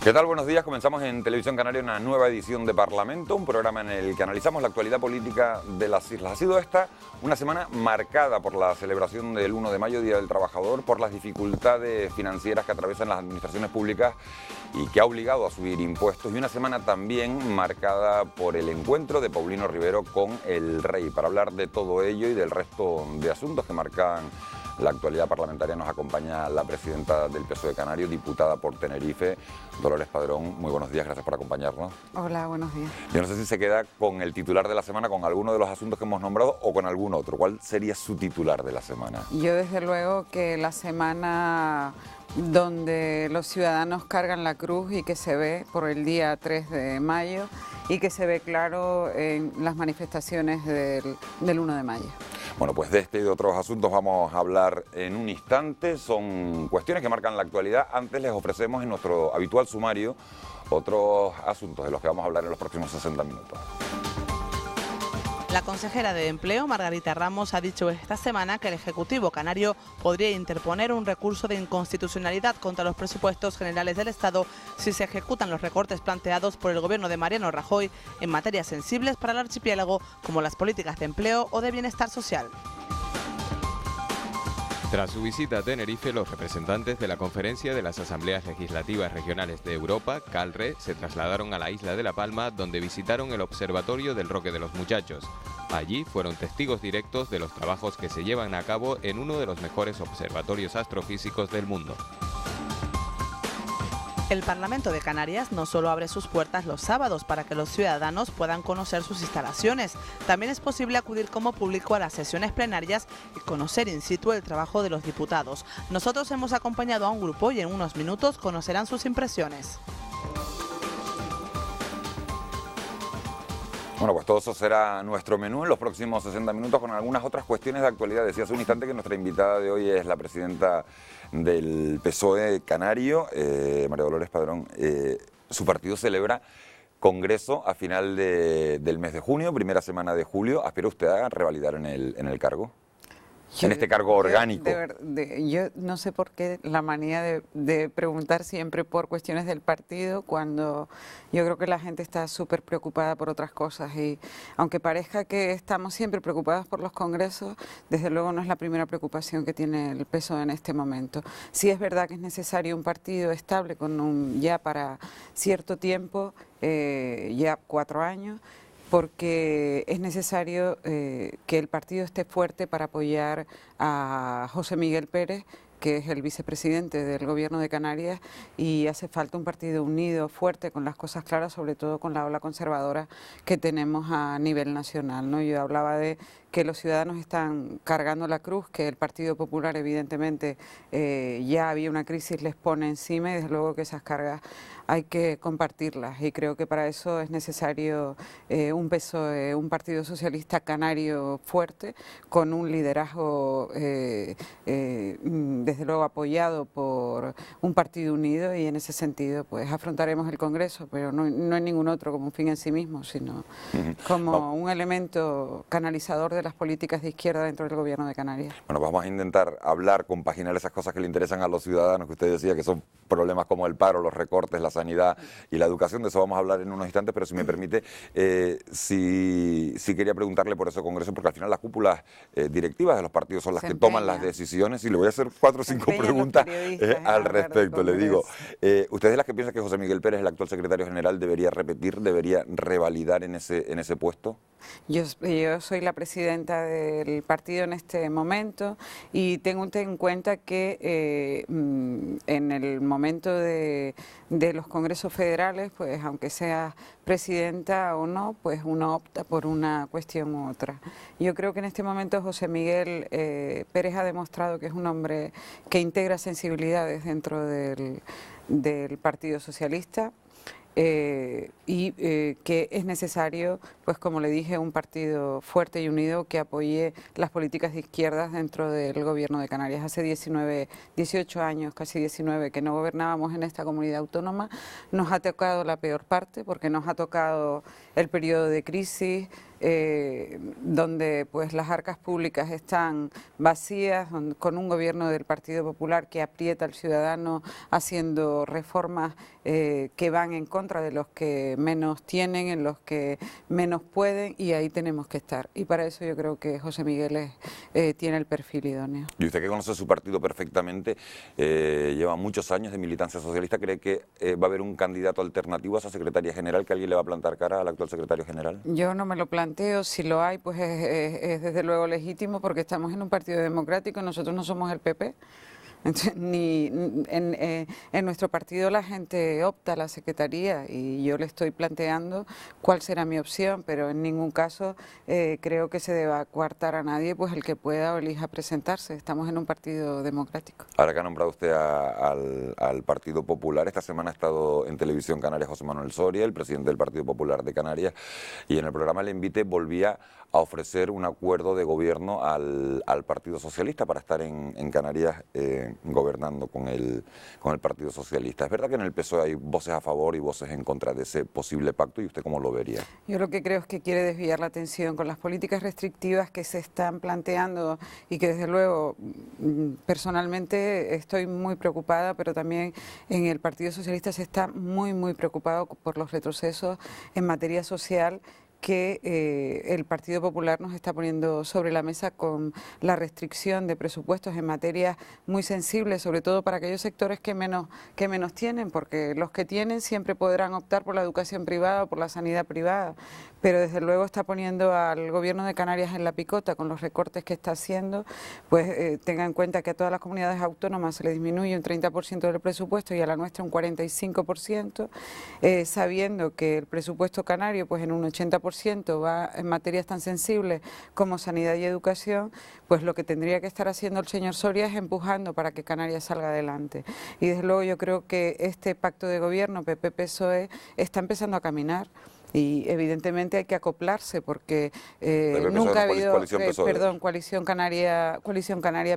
¿Qué tal? Buenos días. Comenzamos en Televisión Canaria una nueva edición de Parlamento, un programa en el que analizamos la actualidad política de las islas. Ha sido esta una semana marcada por la celebración del 1 de mayo, Día del Trabajador, por las dificultades financieras que atraviesan las administraciones públicas y que ha obligado a subir impuestos, y una semana también marcada por el encuentro de Paulino Rivero con el Rey. Para hablar de todo ello y del resto de asuntos que marcan la actualidad parlamentaria nos acompaña la presidenta del PSOE Canario, diputada por Tenerife, Dolores Padrón. Muy buenos días, gracias por acompañarnos. Hola, buenos días. Yo no sé si se queda con el titular de la semana, con alguno de los asuntos que hemos nombrado o con algún otro. ¿Cuál sería su titular de la semana? Yo desde luego que la semana donde los ciudadanos cargan la cruz y que se ve por el día 3 de mayo y que se ve claro en las manifestaciones del 1 de mayo. Bueno, pues de este y de otros asuntos vamos a hablar en un instante. Son cuestiones que marcan la actualidad. Antes les ofrecemos en nuestro habitual sumario otros asuntos de los que vamos a hablar en los próximos 60 minutos. La consejera de Empleo, Margarita Ramos, ha dicho esta semana que el Ejecutivo canario podría interponer un recurso de inconstitucionalidad contra los presupuestos generales del Estado si se ejecutan los recortes planteados por el gobierno de Mariano Rajoy en materias sensibles para el archipiélago, como las políticas de empleo o de bienestar social. Tras su visita a Tenerife, los representantes de la Conferencia de las Asambleas Legislativas Regionales de Europa, CALRE, se trasladaron a la isla de La Palma, donde visitaron el Observatorio del Roque de los Muchachos. Allí fueron testigos directos de los trabajos que se llevan a cabo en uno de los mejores observatorios astrofísicos del mundo. El Parlamento de Canarias no solo abre sus puertas los sábados para que los ciudadanos puedan conocer sus instalaciones, también es posible acudir como público a las sesiones plenarias y conocer in situ el trabajo de los diputados. Nosotros hemos acompañado a un grupo y en unos minutos conocerán sus impresiones. Bueno, pues todo eso será nuestro menú en los próximos 60 minutos con algunas otras cuestiones de actualidad. Decía hace un instante que nuestra invitada de hoy es la presidenta del PSOE Canario, María Dolores Padrón. Su partido celebra congreso a final del mes de junio, primera semana de julio. ¿Aspira usted a revalidar en el cargo? En este cargo orgánico. Yo no sé por qué la manía de preguntar siempre por cuestiones del partido, cuando yo creo que la gente está súper preocupada por otras cosas, y aunque parezca que estamos siempre preocupados por los congresos, desde luego no es la primera preocupación que tiene el PSOE en este momento. Sí es verdad que es necesario un partido estable ya para cierto tiempo, ya 4 años, porque es necesario que el partido esté fuerte para apoyar a José Miguel Pérez, que es el vicepresidente del Gobierno de Canarias, y hace falta un partido unido, fuerte, con las cosas claras, sobre todo con la ola conservadora que tenemos a nivel nacional, ¿no? Yo hablaba de que los ciudadanos están cargando la cruz, que el Partido Popular evidentemente ya había una crisis, les pone encima, y desde luego que esas cargas hay que compartirlas, y creo que para eso es necesario un PSOE, un Partido Socialista Canario fuerte, con un liderazgo desde luego apoyado por un partido unido, y en ese sentido pues afrontaremos el Congreso, pero no en ningún otro como un fin en sí mismo, sino como un elemento canalizador de las políticas de izquierda dentro del Gobierno de Canarias. Bueno, vamos a intentar hablar, compaginar esas cosas que le interesan a los ciudadanos, que usted decía que son problemas como el paro, los recortes, la sanidad y la educación. De eso vamos a hablar en unos instantes, pero si me permite, sí quería preguntarle por ese Congreso, porque al final las cúpulas directivas de los partidos son las que toman las decisiones, y le voy a hacer 4 o 5 preguntas al respecto. Le digo, ¿usted es de las que piensa que José Miguel Pérez, el actual secretario general, debería repetir, debería revalidar en ese puesto? Yo soy la presidenta del partido en este momento, y tengo en cuenta que en el momento de los congresos federales, pues aunque sea presidenta o no, pues uno opta por una cuestión u otra. Yo creo que en este momento José Miguel Pérez ha demostrado que es un hombre que integra sensibilidades dentro del Partido Socialista, y que es necesario pues como le dije, un partido fuerte y unido que apoye las políticas de izquierdas dentro del gobierno de Canarias. Hace 18 años, casi 19, que no gobernábamos en esta comunidad autónoma. Nos ha tocado la peor parte porque nos ha tocado el periodo de crisis, donde pues las arcas públicas están vacías, con un gobierno del Partido Popular que aprieta al ciudadano haciendo reformas que van en contra de los que menos tienen, en los que menos pueden, y ahí tenemos que estar. Y para eso yo creo que José Miguel tiene el perfil idóneo. Y usted, que conoce su partido perfectamente, lleva muchos años de militancia socialista, ¿cree que va a haber un candidato alternativo a esa secretaría general, que alguien le va a plantar cara al actual secretario general? Yo no me lo planteo. Si lo hay, pues es desde luego legítimo, porque estamos en un partido democrático y nosotros no somos el PP. Entonces, en nuestro partido la gente opta a la secretaría y yo le estoy planteando cuál será mi opción, pero en ningún caso creo que se deba coartar a nadie pues el que pueda o elija presentarse. Estamos en un partido democrático. Ahora que ha nombrado usted al Partido Popular, esta semana ha estado en Televisión Canaria José Manuel Soria, el presidente del Partido Popular de Canarias, y en el programa El Envite volvía a ofrecer un acuerdo de gobierno al Partido Socialista para estar en Canarias gobernando con el Partido Socialista. ¿Es verdad que en el PSOE hay voces a favor y voces en contra de ese posible pacto, y usted cómo lo vería? Yo lo que creo es que quiere desviar la atención con las políticas restrictivas que se están planteando y que desde luego personalmente estoy muy preocupada, pero también en el Partido Socialista se está muy preocupado por los retrocesos en materia social que el Partido Popular nos está poniendo sobre la mesa con la restricción de presupuestos en materias muy sensibles, sobre todo para aquellos sectores que menos tienen, porque los que tienen siempre podrán optar por la educación privada o por la sanidad privada, pero desde luego está poniendo al Gobierno de Canarias en la picota con los recortes que está haciendo. Pues tenga en cuenta que a todas las comunidades autónomas se le disminuye un 30% del presupuesto y a la nuestra un 45%, sabiendo que el presupuesto canario pues en un 80% va en materias tan sensibles como sanidad y educación. Pues lo que tendría que estar haciendo el señor Soria es empujando para que Canarias salga adelante. Y desde luego yo creo que este pacto de gobierno PP-PSOE está empezando a caminar. Y evidentemente hay que acoplarse porque nunca ha habido, coalición Canaria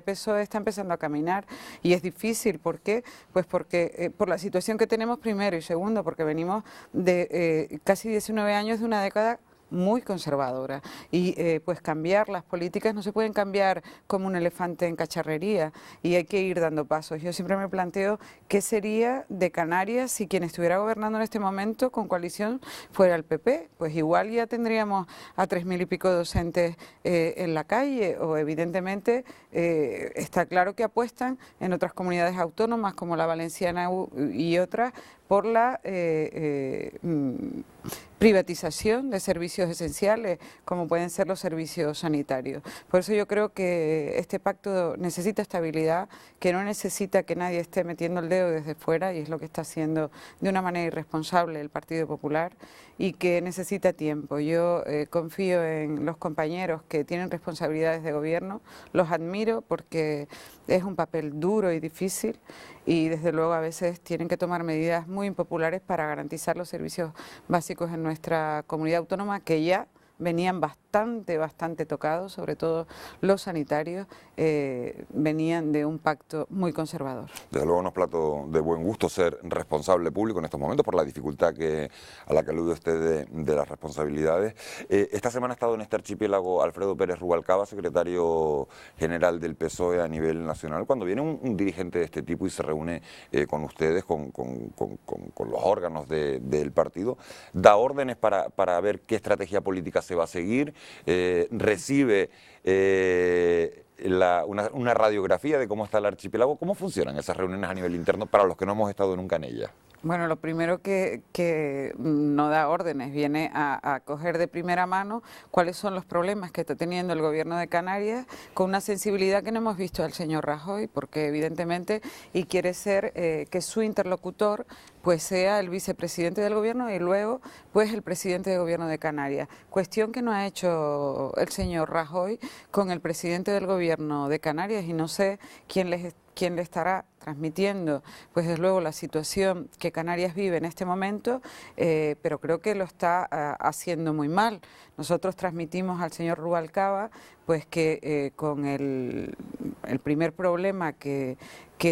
PSOE está empezando a caminar y es difícil. ¿Por qué? Pues porque por la situación que tenemos primero, y segundo porque venimos de casi 19 años de una década muy conservadora y pues cambiar las políticas no se pueden cambiar como un elefante en cacharrería y hay que ir dando pasos. Yo siempre me planteo qué sería de Canarias si quien estuviera gobernando en este momento con coalición fuera el PP. Pues igual ya tendríamos a 3.000 y pico docentes en la calle, o evidentemente está claro que apuestan en otras comunidades autónomas como la valenciana y otras por la privatización de servicios esenciales, como pueden ser los servicios sanitarios. Por eso yo creo que este pacto necesita estabilidad, que no necesita que nadie esté metiendo el dedo desde fuera, y es lo que está haciendo de una manera irresponsable el Partido Popular, y que necesita tiempo. Yo confío en los compañeros que tienen responsabilidades de gobierno, los admiro porque es un papel duro y difícil, y desde luego a veces tienen que tomar medidas muy impopulares para garantizar los servicios básicos en nuestra comunidad autónoma, que ya venían bastante tocados, sobre todo los sanitarios, venían de un pacto muy conservador. Desde luego no es plato de buen gusto ser responsable público en estos momentos por la dificultad a la que alude usted de las responsabilidades. Esta semana ha estado en este archipiélago Alfredo Pérez Rubalcaba, secretario general del PSOE a nivel nacional. Cuando viene un dirigente de este tipo y se reúne con ustedes, con los órganos del partido, da órdenes para ver qué estrategia política se va a seguir, recibe una radiografía de cómo está el archipiélago. ¿Cómo funcionan esas reuniones a nivel interno para los que no hemos estado nunca en ellas? Bueno, lo primero que no da órdenes, viene a coger de primera mano cuáles son los problemas que está teniendo el Gobierno de Canarias, con una sensibilidad que no hemos visto al señor Rajoy, porque evidentemente, y quiere ser que su interlocutor pues sea el vicepresidente del Gobierno y luego pues el presidente del Gobierno de Canarias. Cuestión que no ha hecho el señor Rajoy con el presidente del Gobierno de Canarias, y no sé quién quien le estará transmitiendo, pues desde luego, la situación que Canarias vive en este momento, pero creo que lo está haciendo muy mal. Nosotros transmitimos al señor Rubalcaba pues que con el primer problema que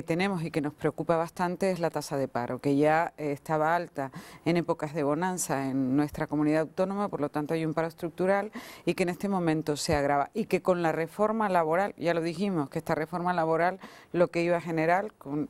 tenemos y que nos preocupa bastante es la tasa de paro, que ya estaba alta en épocas de bonanza en nuestra comunidad autónoma, por lo tanto hay un paro estructural y que en este momento se agrava, y que con la reforma laboral, ya lo dijimos, que esta reforma laboral lo que iba a generar con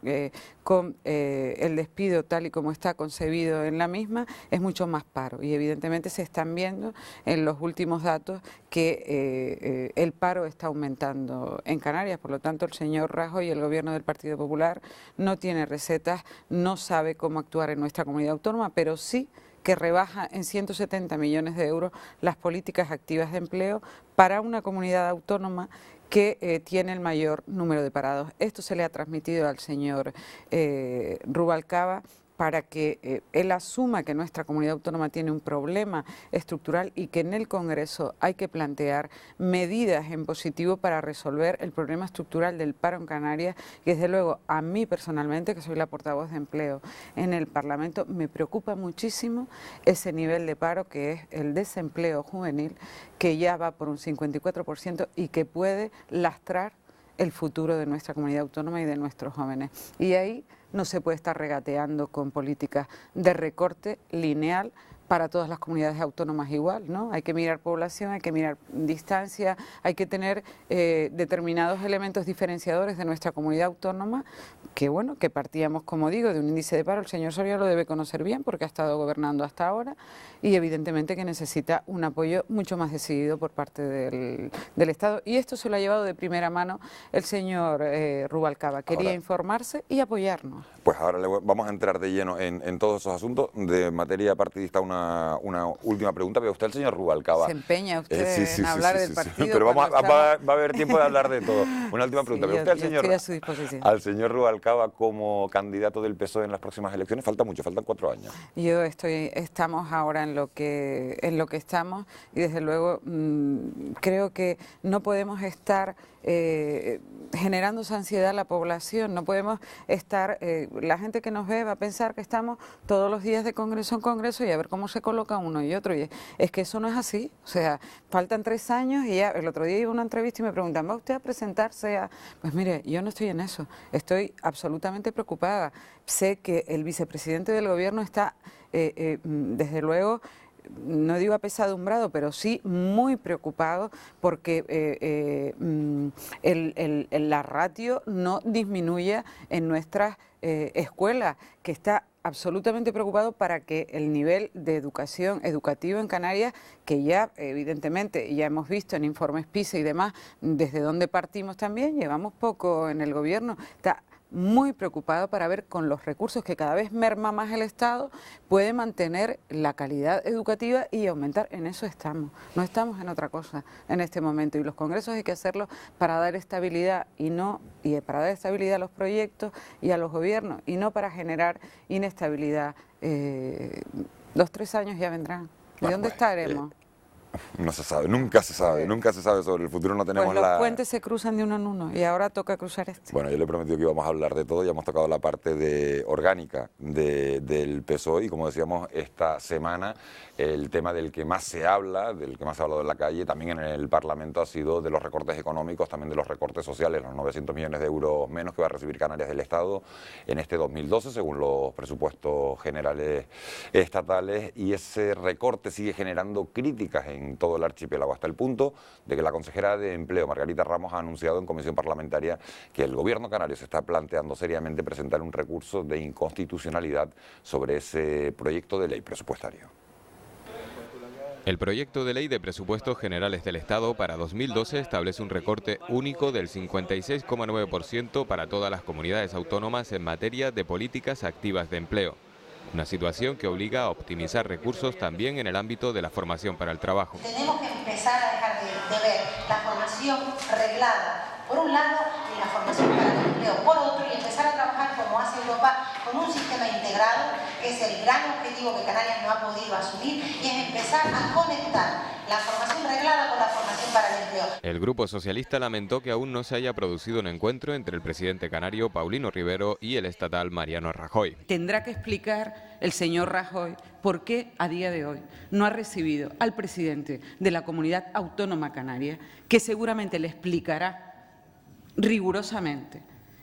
el despido tal y como está concebido en la misma es mucho más paro, y evidentemente se están viendo en los últimos datos que el paro está aumentando en Canarias. Por lo tanto, el señor Rajoy y el gobierno del Partido Popular no tiene recetas, no sabe cómo actuar en nuestra comunidad autónoma, pero sí que rebaja en 170 millones de euros las políticas activas de empleo para una comunidad autónoma que tiene el mayor número de parados. Esto se le ha transmitido al señor Rubalcaba para que él asuma que nuestra comunidad autónoma tiene un problema estructural y que en el Congreso hay que plantear medidas en positivo para resolver el problema estructural del paro en Canarias. Y desde luego, a mí personalmente, que soy la portavoz de empleo en el Parlamento, me preocupa muchísimo ese nivel de paro, que es el desempleo juvenil, que ya va por un 54% y que puede lastrar el futuro de nuestra comunidad autónoma y de nuestros jóvenes. Y ahí no se puede estar regateando con políticas de recorte lineal para todas las comunidades autónomas igual, ¿no? Hay que mirar población, hay que mirar distancia, hay que tener determinados elementos diferenciadores de nuestra comunidad autónoma, que bueno, que partíamos, como digo, de un índice de paro. El señor Soria lo debe conocer bien porque ha estado gobernando hasta ahora, y evidentemente que necesita un apoyo mucho más decidido por parte del Estado, y esto se lo ha llevado de primera mano el señor Rubalcaba. Quería informarse y apoyarnos. Pues ahora vamos a entrar de lleno en todos esos asuntos. De materia partidista, una última pregunta. ¿Ve usted el señor Rubalcaba? Se empeña usted en hablar del partido. Pero va a haber tiempo de hablar de todo. Una última pregunta. ¿Ve usted estoy a su disposición. Al señor Rubalcaba como candidato del PSOE en las próximas elecciones? Falta mucho, faltan 4 años. Estamos ahora en lo que estamos, y desde luego creo que no podemos estar generando esa ansiedad a la población, no podemos estar, la gente que nos ve va a pensar que estamos todos los días de congreso en congreso y a ver cómo se coloca uno y otro, y es que eso no es así. O sea, faltan 3 años y ya el otro día iba a una entrevista y me preguntan, ¿va usted a presentarse a...? Pues mire, yo no estoy en eso, estoy absolutamente preocupada. Sé que el vicepresidente del gobierno está, desde luego, no digo apesadumbrado, pero sí muy preocupado porque la ratio no disminuya en nuestras escuelas, que está absolutamente preocupado para que el nivel de educación educativo en Canarias, que ya evidentemente ya hemos visto en informes PISA y demás, desde donde partimos también, llevamos poco en el gobierno, está muy preocupado para ver con los recursos que cada vez merma más el Estado, puede mantener la calidad educativa y aumentar. En eso estamos, no estamos en otra cosa en este momento, y los congresos hay que hacerlos para dar estabilidad para dar estabilidad a los proyectos y a los gobiernos, y no para generar inestabilidad. 2 o 3 años ya vendrán. ¿De dónde estaremos? No se sabe, nunca se sabe sobre el futuro, no tenemos pues los puentes se cruzan de uno en uno y ahora toca cruzar este. Bueno, yo le he prometido que íbamos a hablar de todo, ya hemos tocado la parte orgánica del PSOE, y como decíamos, esta semana el tema del que más se habla, del que más se ha hablado en la calle, también en el Parlamento, ha sido de los recortes económicos, también de los recortes sociales, los 900 millones de euros menos que va a recibir Canarias del Estado en este 2012, según los presupuestos generales estatales, y ese recorte sigue generando críticas en todo el archipiélago, hasta el punto de que la consejera de Empleo, Margarita Ramos, ha anunciado en comisión parlamentaria que el gobierno canario se está planteando seriamente presentar un recurso de inconstitucionalidad sobre ese proyecto de ley presupuestario. El proyecto de ley de presupuestos generales del Estado para 2012 establece un recorte único del 56,9% para todas las comunidades autónomas en materia de políticas activas de empleo. Una situación que obliga a optimizar recursos también en el ámbito de la formación para el trabajo. Tenemos que empezar a dejar de ver la formación reglada por un lado, y la formación para el empleo por otro, y empezar a trabajar como hace Europa con un sistema integrado, que es el gran objetivo que Canarias no ha podido asumir, y es empezar a conectar la formación reglada con la formación para el empleo. El Grupo Socialista lamentó que aún no se haya producido un encuentro entre el presidente canario Paulino Rivero y el estatal Mariano Rajoy. Tendrá que explicar el señor Rajoy por qué a día de hoy no ha recibido al presidente de la Comunidad Autónoma Canaria, que seguramente le explicará rigurosamente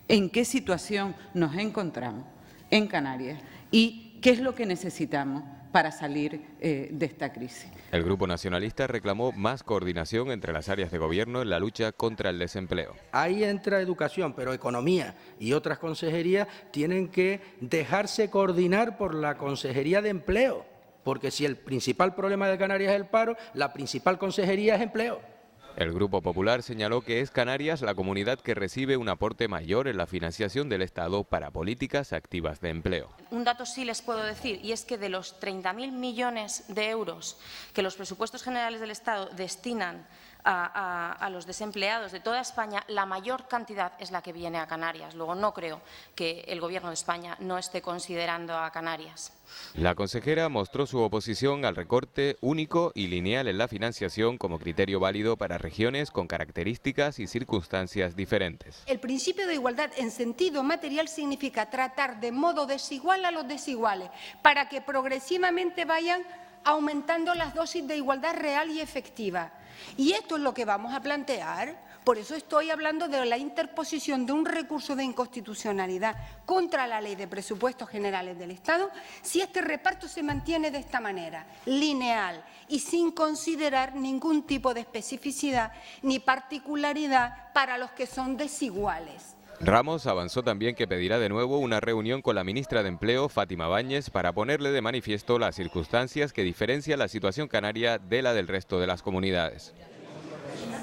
en qué situación nos encontramos en Canarias y qué es lo que necesitamos para salir de esta crisis. El Grupo Nacionalista reclamó más coordinación entre las áreas de gobierno en la lucha contra el desempleo. Ahí entra educación, pero economía y otras consejerías tienen que dejarse coordinar por la Consejería de Empleo, porque si el principal problema de Canarias es el paro, la principal consejería es empleo. El Grupo Popular señaló que es Canarias la comunidad que recibe un aporte mayor en la financiación del Estado para políticas activas de empleo. Un dato sí les puedo decir, y es que de los 30.000 millones de euros que los presupuestos generales del Estado destinan a los desempleados de toda España, la mayor cantidad es la que viene a Canarias. Luego, no creo que el Gobierno de España no esté considerando a Canarias. La consejera mostró su oposición al recorte único y lineal en la financiación como criterio válido para regiones con características y circunstancias diferentes. El principio de igualdad en sentido material significa tratar de modo desigual a los desiguales, para que progresivamente vayan aumentando las dosis de igualdad real y efectiva. Y esto es lo que vamos a plantear. Por eso estoy hablando de la interposición de un recurso de inconstitucionalidad contra la Ley de Presupuestos Generales del Estado, si este reparto se mantiene de esta manera, lineal y sin considerar ningún tipo de especificidad ni particularidad para los que son desiguales. Ramos avanzó también que pedirá de nuevo una reunión con la ministra de Empleo, Fátima Báñez, para ponerle de manifiesto las circunstancias que diferencian la situación canaria de la del resto de las comunidades.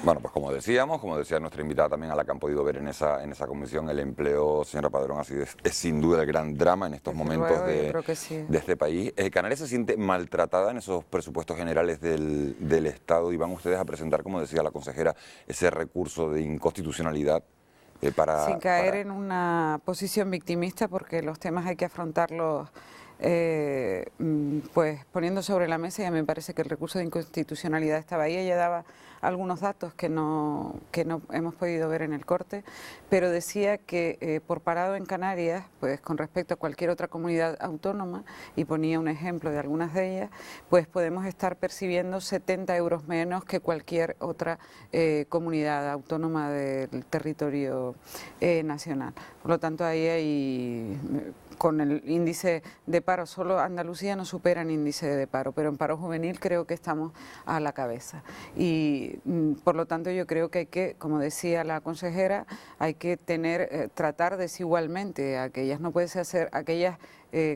Bueno, pues como decía nuestra invitada también, a la que han podido ver en esa comisión, el empleo, señora Padrón, es sin duda el gran drama en estos momentos de este país. ¿Canarias se siente maltratada en esos presupuestos generales del Estado y van ustedes a presentar, como decía la consejera, ese recurso de inconstitucionalidad? Sin caer en una posición victimista, porque los temas hay que afrontarlos pues poniendo sobre la mesa. Ya me parece que el recurso de inconstitucionalidad estaba ahí. Ella daba algunos datos que no hemos podido ver en el corte, pero decía que por parado en Canarias, pues con respecto a cualquier otra comunidad autónoma, y ponía un ejemplo de algunas de ellas, pues podemos estar percibiendo 70 euros menos que cualquier otra comunidad autónoma del territorio nacional. Por lo tanto, ahí hay, con el índice de paro, solo Andalucía no supera en índice de paro, pero en paro juvenil creo que estamos a la cabeza. Y por lo tanto yo creo que hay que, como decía la consejera, hay que tratar desigualmente a aquellas, no puede ser aquellas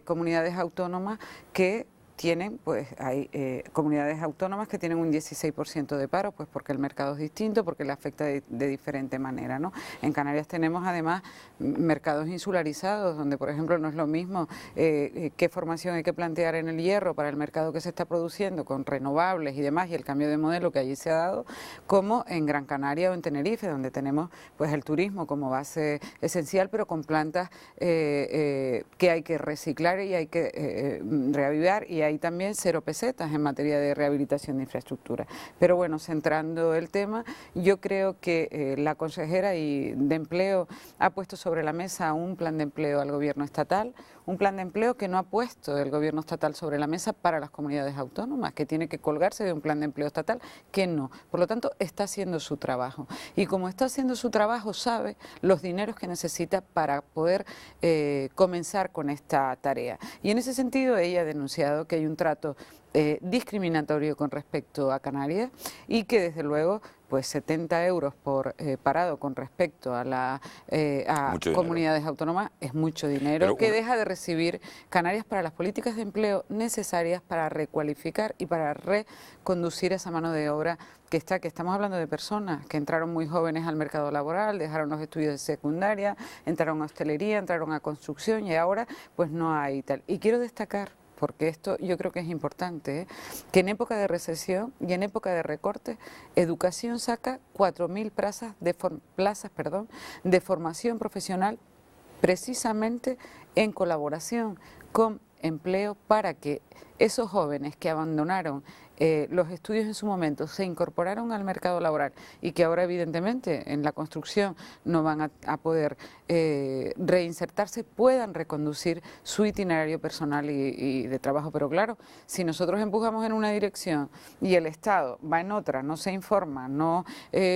comunidades autónomas que tienen, pues hay comunidades autónomas que tienen un 16% de paro, pues porque el mercado es distinto, porque le afecta de diferente manera, ¿no? En Canarias tenemos además mercados insularizados, donde por ejemplo no es lo mismo qué formación hay que plantear en el hierro para el mercado que se está produciendo con renovables y demás, y el cambio de modelo que allí se ha dado, como en Gran Canaria o en Tenerife, donde tenemos pues el turismo como base esencial, pero con plantas que hay que reciclar y hay que reavivar, y hay también 0 pesetas en materia de rehabilitación de infraestructura. Pero bueno, centrando el tema, yo creo que la consejera de Empleo ha puesto sobre la mesa un plan de empleo al gobierno estatal, un plan de empleo que no ha puesto el gobierno estatal sobre la mesa para las comunidades autónomas, que tiene que colgarse de un plan de empleo estatal que no. Por lo tanto, está haciendo su trabajo. Y como está haciendo su trabajo, sabe los dineros que necesita para poder comenzar con esta tarea. Y en ese sentido, ella ha denunciado que hay un trato discriminatorio con respecto a Canarias y que desde luego pues 70 euros por parado con respecto a comunidades autónomas es mucho dinero que deja de recibir Canarias para las políticas de empleo necesarias para recualificar y para reconducir esa mano de obra que estamos hablando de personas que entraron muy jóvenes al mercado laboral, dejaron los estudios de secundaria, entraron a hostelería, entraron a construcción y ahora pues no hay tal. Y quiero destacar porque esto yo creo que es importante, que en época de recesión y en época de recortes, educación saca 4.000 plazas de formación profesional precisamente en colaboración con Empleo para que esos jóvenes que abandonaron los estudios en su momento se incorporaron al mercado laboral y que ahora evidentemente en la construcción no van a poder reinsertarse, puedan reconducir su itinerario personal y de trabajo. Pero claro, si nosotros empujamos en una dirección y el Estado va en otra, no se informa, no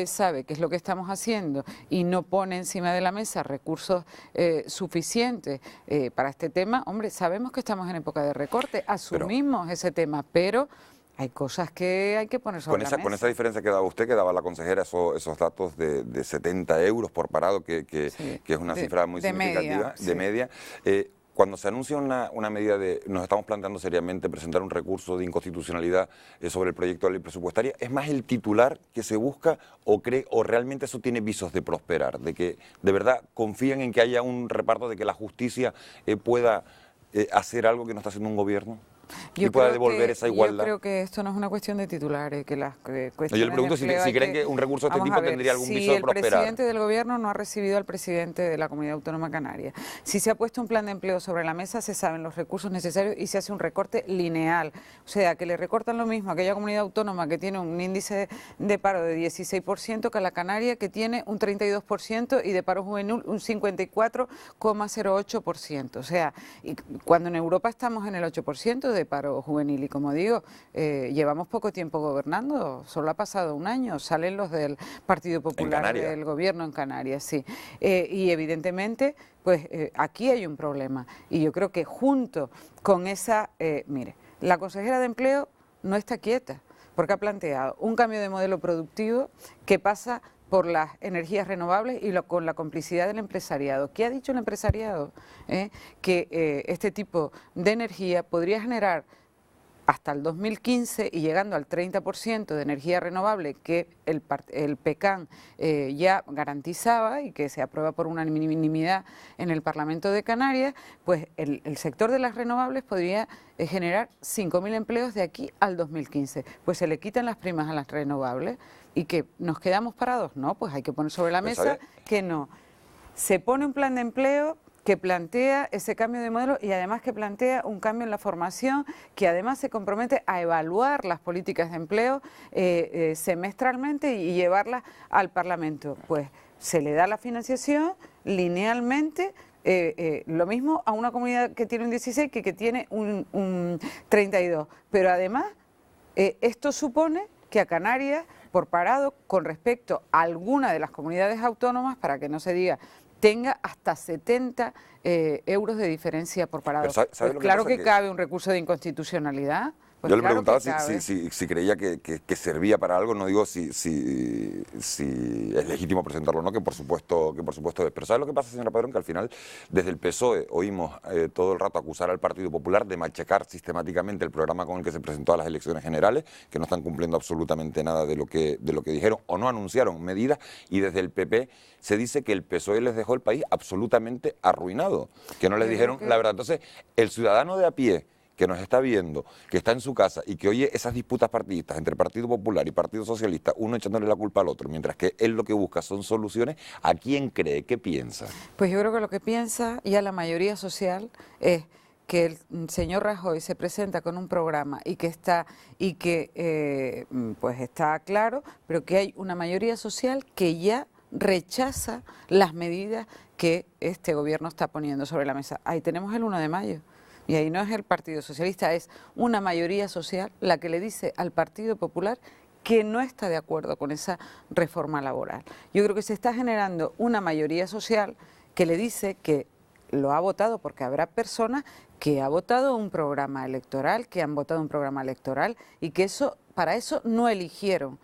sabe qué es lo que estamos haciendo y no pone encima de la mesa recursos suficientes para este tema, hombre, sabemos que estamos en época de recorte, asumimos ese tema, pero hay cosas que hay que poner sobre la mesa. Con esa diferencia que daba usted, que daba la consejera, esos datos de 70 euros por parado, que es una cifra muy significativa, de media. Cuando se anuncia una medida nos estamos planteando seriamente presentar un recurso de inconstitucionalidad sobre el proyecto de ley presupuestaria, ¿es más el titular que se busca o realmente eso tiene visos de prosperar? De que de verdad confían en que haya un reparto, de que la justicia pueda hacer algo que no está haciendo un gobierno? Y pueda devolver esa igualdad. Yo creo que esto no es una cuestión de titulares, que las cuestiones yo le pregunto si creen que un recurso de este tipo tendría algún viso de prosperar. Si el presidente del gobierno no ha recibido al presidente de la Comunidad Autónoma Canaria, si se ha puesto un plan de empleo sobre la mesa, se saben los recursos necesarios y se hace un recorte lineal, o sea, que le recortan lo mismo a aquella comunidad autónoma que tiene un índice de paro de 16% que a la Canaria, que tiene un 32% y de paro juvenil un 54,08%, o sea, y cuando en Europa estamos en el 8% de paro juvenil y como digo, llevamos poco tiempo gobernando, solo ha pasado un año, salen los del Partido Popular del gobierno en Canarias, sí, y evidentemente pues aquí hay un problema y yo creo que junto con esa, mire, la consejera de Empleo no está quieta porque ha planteado un cambio de modelo productivo que pasa por las energías renovables y con la complicidad del empresariado. ¿Qué ha dicho el empresariado? Que este tipo de energía podría generar hasta el 2015 y llegando al 30% de energía renovable que el PECAN ya garantizaba y que se aprueba por unanimidad en el Parlamento de Canarias, pues el sector de las renovables podría generar 5.000 empleos de aquí al 2015. Pues se le quitan las primas a las renovables y que nos quedamos parados. No, pues hay que poner sobre la mesa que no. Se pone un plan de empleo que plantea ese cambio de modelo y además que plantea un cambio en la formación, que además se compromete a evaluar las políticas de empleo semestralmente y llevarlas al Parlamento. Pues se le da la financiación linealmente, lo mismo a una comunidad que tiene un 16 que tiene un 32. Pero además esto supone que a Canarias, por parado, con respecto a alguna de las comunidades autónomas, para que no se diga, tenga hasta 70 euros de diferencia por parado. Pues claro que cabe un recurso de inconstitucionalidad. Pues yo le preguntaba si creía que servía para algo, no digo si es legítimo presentarlo o no, que por supuesto es. Pero ¿sabe lo que pasa, señora Padrón? Que al final, desde el PSOE, oímos todo el rato acusar al Partido Popular de machacar sistemáticamente el programa con el que se presentó a las elecciones generales, que no están cumpliendo absolutamente nada de lo que dijeron o no anunciaron medidas, y desde el PP se dice que el PSOE les dejó el país absolutamente arruinado, que no les dijeron la verdad. Entonces, el ciudadano de a pie que nos está viendo, que está en su casa y que oye esas disputas partidistas entre Partido Popular y Partido Socialista, uno echándole la culpa al otro, mientras que él lo que busca son soluciones, ¿a quién cree? ¿Qué piensa? Pues yo creo que lo que piensa ya la mayoría social es que el señor Rajoy se presenta con un programa y que está pues está claro, pero que hay una mayoría social que ya rechaza las medidas que este gobierno está poniendo sobre la mesa. Ahí tenemos el 1 de mayo. Y ahí no es el Partido Socialista, es una mayoría social la que le dice al Partido Popular que no está de acuerdo con esa reforma laboral. Yo creo que se está generando una mayoría social que le dice que lo ha votado, porque habrá personas que han votado un programa electoral, y que para eso no eligieron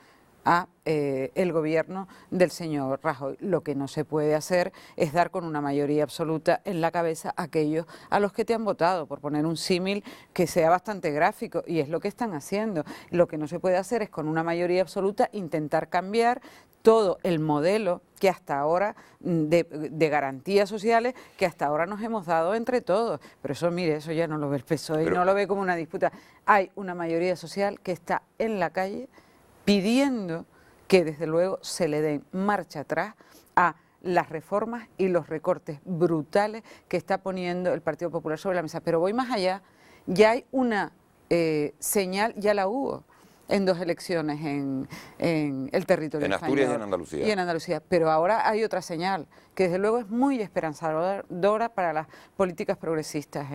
a el gobierno del señor Rajoy. Lo que no se puede hacer es dar con una mayoría absoluta en la cabeza a aquellos a los que te han votado, por poner un símil que sea bastante gráfico, y es lo que están haciendo. Lo que no se puede hacer es con una mayoría absoluta intentar cambiar todo el modelo que hasta ahora, de garantías sociales, que hasta ahora nos hemos dado entre todos. Pero eso, mire, eso ya no lo ve el PSOE y no lo ve como una disputa. Hay una mayoría social que está en la calle pidiendo que desde luego se le den marcha atrás a las reformas y los recortes brutales que está poniendo el Partido Popular sobre la mesa. Pero voy más allá, ya hay una señal, ya la hubo en 2 elecciones en el territorio español. En Asturias y en Andalucía. Y en Andalucía. Pero ahora hay otra señal, que desde luego es muy esperanzadora para las políticas progresistas,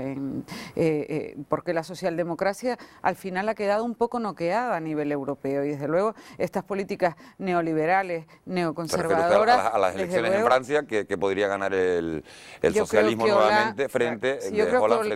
porque la socialdemocracia al final ha quedado un poco noqueada a nivel europeo, y desde luego estas políticas neoliberales, neoconservadoras... A las elecciones en Francia, que podría ganar el socialismo nuevamente frente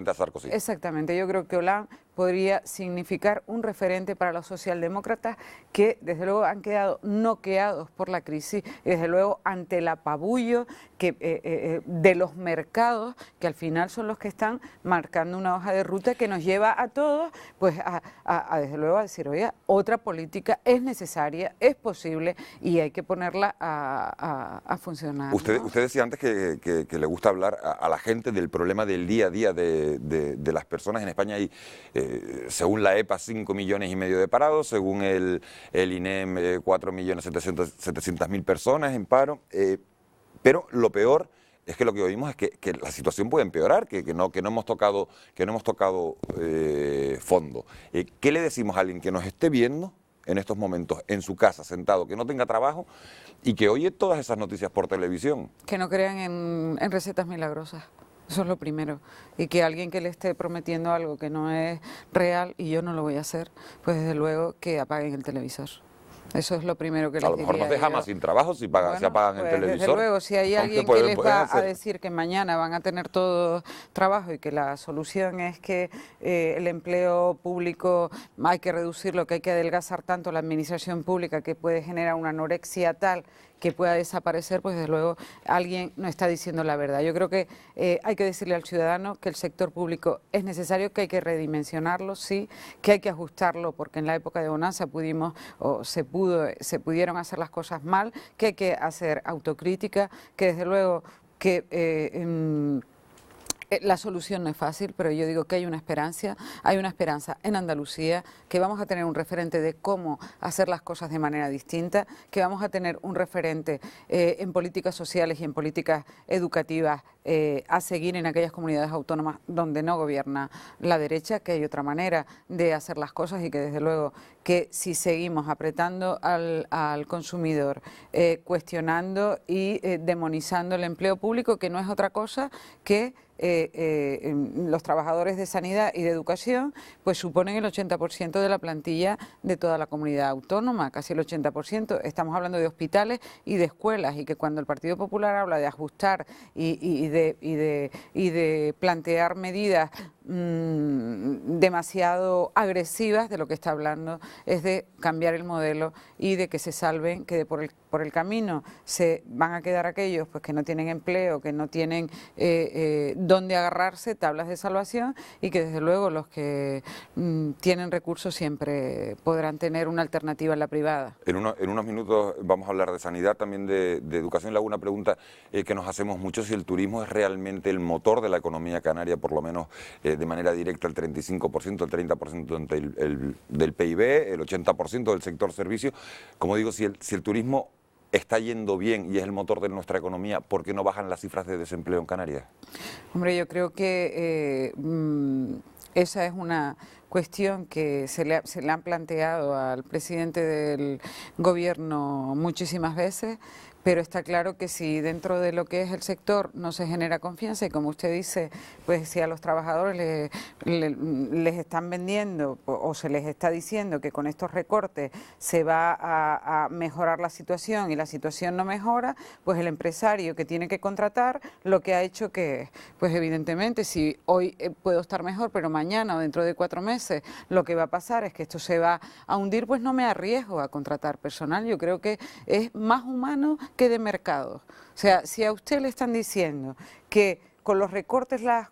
a Sarkozy. Exactamente, yo creo que Hollande podría significar un referente para los socialdemócratas que desde luego han quedado noqueados por la crisis y desde luego ante el apabullo de los mercados, que al final son los que están marcando una hoja de ruta que nos lleva a todos pues desde luego a decir, oye, otra política es necesaria, es posible y hay que ponerla a funcionar. Usted decía antes que le gusta hablar a la gente del problema del día a día de las personas. En España hay, según la EPA, 5,5 millones de parados, según el INEM, 4.700.000 personas en paro. Pero lo peor es que lo que oímos es que la situación puede empeorar, que no hemos tocado fondo. ¿Qué le decimos a alguien que nos esté viendo en estos momentos en su casa, sentado, que no tenga trabajo y que oye todas esas noticias por televisión? Que no crean en recetas milagrosas. Eso es lo primero. Y que alguien que le esté prometiendo algo que no es real y yo no lo voy a hacer, pues desde luego que apaguen el televisor. Eso es lo primero que les diría. A lo mejor nos deja más sin trabajo si apagan el televisor. Desde luego, si hay alguien que les va a decir que mañana van a tener todo trabajo y que la solución es que el empleo público hay que reducirlo, que hay que adelgazar tanto la administración pública que puede generar una anorexia tal que pueda desaparecer, pues desde luego alguien no está diciendo la verdad. Yo creo que hay que decirle al ciudadano que el sector público es necesario, que hay que redimensionarlo, sí, que hay que ajustarlo, porque en la época de bonanza se pudieron hacer las cosas mal, que hay que hacer autocrítica, que desde luego que la solución no es fácil, pero yo digo que hay una esperanza en Andalucía, que vamos a tener un referente de cómo hacer las cosas de manera distinta, que vamos a tener un referente en políticas sociales y en políticas educativas a seguir en aquellas comunidades autónomas donde no gobierna la derecha, que hay otra manera de hacer las cosas y que desde luego que si seguimos apretando al consumidor, cuestionando y demonizando el empleo público, que no es otra cosa que los trabajadores de sanidad y de educación pues suponen el 80% de la plantilla de toda la comunidad autónoma, casi el 80%. Estamos hablando de hospitales y de escuelas, y que cuando el Partido Popular habla de ajustar y de plantear medidas demasiado agresivas, de lo que está hablando es de cambiar el modelo y de que se salven, que por el camino se van a quedar aquellos pues que no tienen empleo, que no tienen dónde agarrarse, tablas de salvación, y que desde luego los que tienen recursos siempre podrán tener una alternativa en la privada. En unos minutos vamos a hablar de sanidad, también de educación. Le hago una pregunta que nos hacemos mucho: si el turismo es realmente el motor de la economía canaria, por lo menos de manera directa el 35%, el 30% del PIB, el 80% del sector servicios. Como digo, si el turismo está yendo bien y es el motor de nuestra economía, ¿por qué no bajan las cifras de desempleo en Canarias? Hombre, yo creo que esa es una cuestión que se le han planteado al presidente del gobierno muchísimas veces, pero está claro que si dentro de lo que es el sector no se genera confianza y como usted dice, pues si a los trabajadores les están vendiendo o se les está diciendo que con estos recortes se va a mejorar la situación y la situación no mejora, pues el empresario que tiene que contratar lo que ha hecho que, pues evidentemente si hoy puedo estar mejor, pero mañana o dentro de 4 meses lo que va a pasar es que esto se va a hundir, pues no me arriesgo a contratar personal. Yo creo que es más humano que de mercado. O sea, si a usted le están diciendo que con los recortes la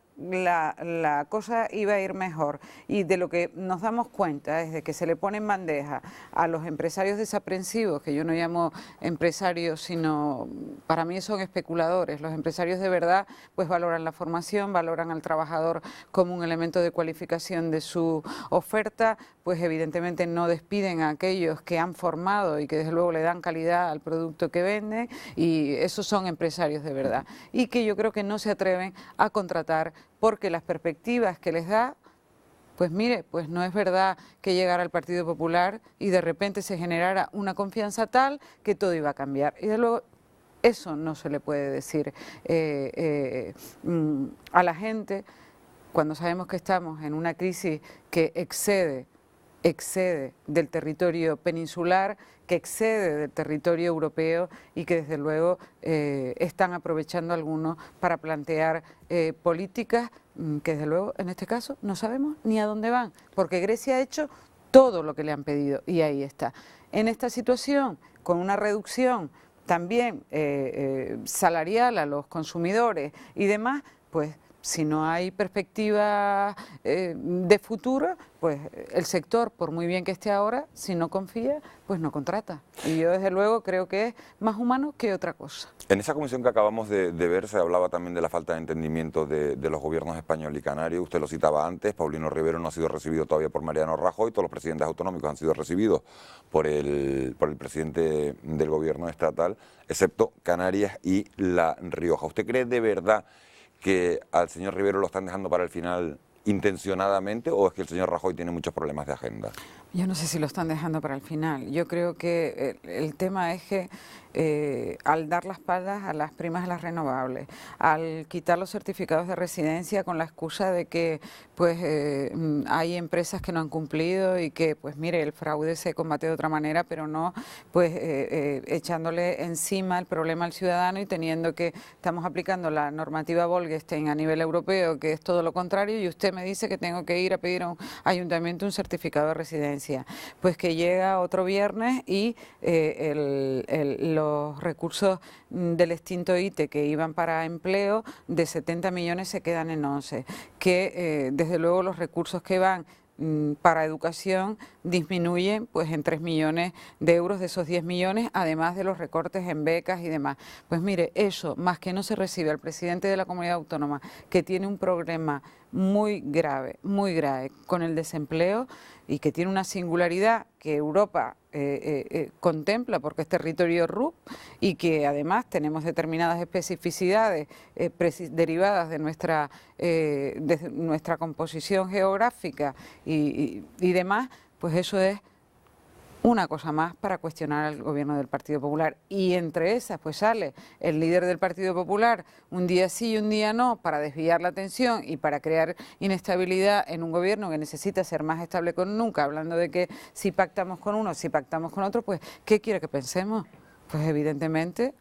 cosa iba a ir mejor y de lo que nos damos cuenta es de que se le pone en bandeja a los empresarios desaprensivos, que yo no llamo empresarios sino para mí son especuladores, los empresarios de verdad pues valoran la formación, valoran al trabajador como un elemento de cualificación de su oferta, pues evidentemente no despiden a aquellos que han formado y que desde luego le dan calidad al producto que venden y esos son empresarios de verdad y que yo creo que no se atreven a contratar porque las perspectivas que les da, pues mire, pues no es verdad que llegara al Partido Popular y de repente se generara una confianza tal que todo iba a cambiar. Y de luego eso no se le puede decir a la gente cuando sabemos que estamos en una crisis que excede del territorio peninsular, que excede del territorio europeo y que desde luego están aprovechando algunos para plantear políticas que desde luego en este caso no sabemos ni a dónde van, porque Grecia ha hecho todo lo que le han pedido y ahí está. En esta situación, con una reducción también salarial a los consumidores y demás, pues si no hay perspectiva de futuro, pues el sector, por muy bien que esté ahora, si no confía, pues no contrata. Y yo desde luego creo que es más humano que otra cosa. En esa comisión que acabamos de ver se hablaba también de la falta de entendimiento de los gobiernos español y canario. Usted lo citaba antes, Paulino Rivero no ha sido recibido todavía por Mariano Rajoy, todos los presidentes autonómicos han sido recibidos por el presidente del gobierno estatal, excepto Canarias y La Rioja. ¿Usted cree de verdad que al señor Rivero lo están dejando para el final intencionadamente o es que el señor Rajoy tiene muchos problemas de agenda? Yo no sé si lo están dejando para el final. Yo creo que el tema es que al dar las espaldas a las primas de las renovables, al quitar los certificados de residencia con la excusa de que pues hay empresas que no han cumplido y que pues mire, el fraude se combate de otra manera, pero no pues echándole encima el problema al ciudadano y teniendo que estamos aplicando la normativa Bolkestein a nivel europeo, que es todo lo contrario, y usted me dice que tengo que ir a pedir a un ayuntamiento un certificado de residencia. Pues que llega otro viernes y los recursos del extinto ITE que iban para empleo de 70 millones se quedan en 11, que desde luego los recursos que van para educación disminuyen pues en 3 millones de euros de esos 10 millones, además de los recortes en becas y demás. Pues mire, eso, más que no se recibe al presidente de la comunidad autónoma, que tiene un problema muy grave con el desempleo y que tiene una singularidad que Europa contempla porque es territorio RUP y que además tenemos determinadas especificidades derivadas de nuestra composición geográfica y demás, pues eso es una cosa más para cuestionar al gobierno del Partido Popular. Y entre esas pues sale el líder del Partido Popular un día sí y un día no para desviar la atención y para crear inestabilidad en un gobierno que necesita ser más estable que nunca, hablando de que si pactamos con uno, si pactamos con otro, pues ¿qué quiere que pensemos? Pues evidentemente,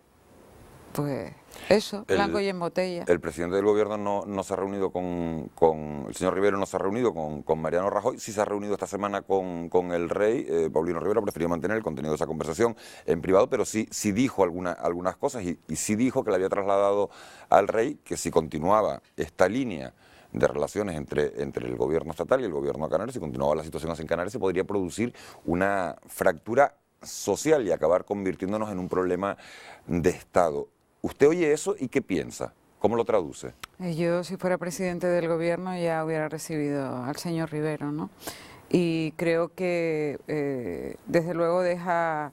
pues eso, blanco y en botella. El presidente del gobierno no se ha reunido con el señor Rivero, no se ha reunido con Mariano Rajoy, sí se ha reunido esta semana con el rey. Paulino Rivero prefirió mantener el contenido de esa conversación en privado, pero sí dijo algunas cosas y sí dijo que le había trasladado al rey que si continuaba esta línea de relaciones entre el gobierno estatal y el gobierno canario, si continuaba la situación así en Canarias, se podría producir una fractura social y acabar convirtiéndonos en un problema de Estado. ¿Usted oye eso y qué piensa? ¿Cómo lo traduce? Yo, si fuera presidente del gobierno, ya hubiera recibido al señor Rivero, ¿no? Y creo que, desde luego, deja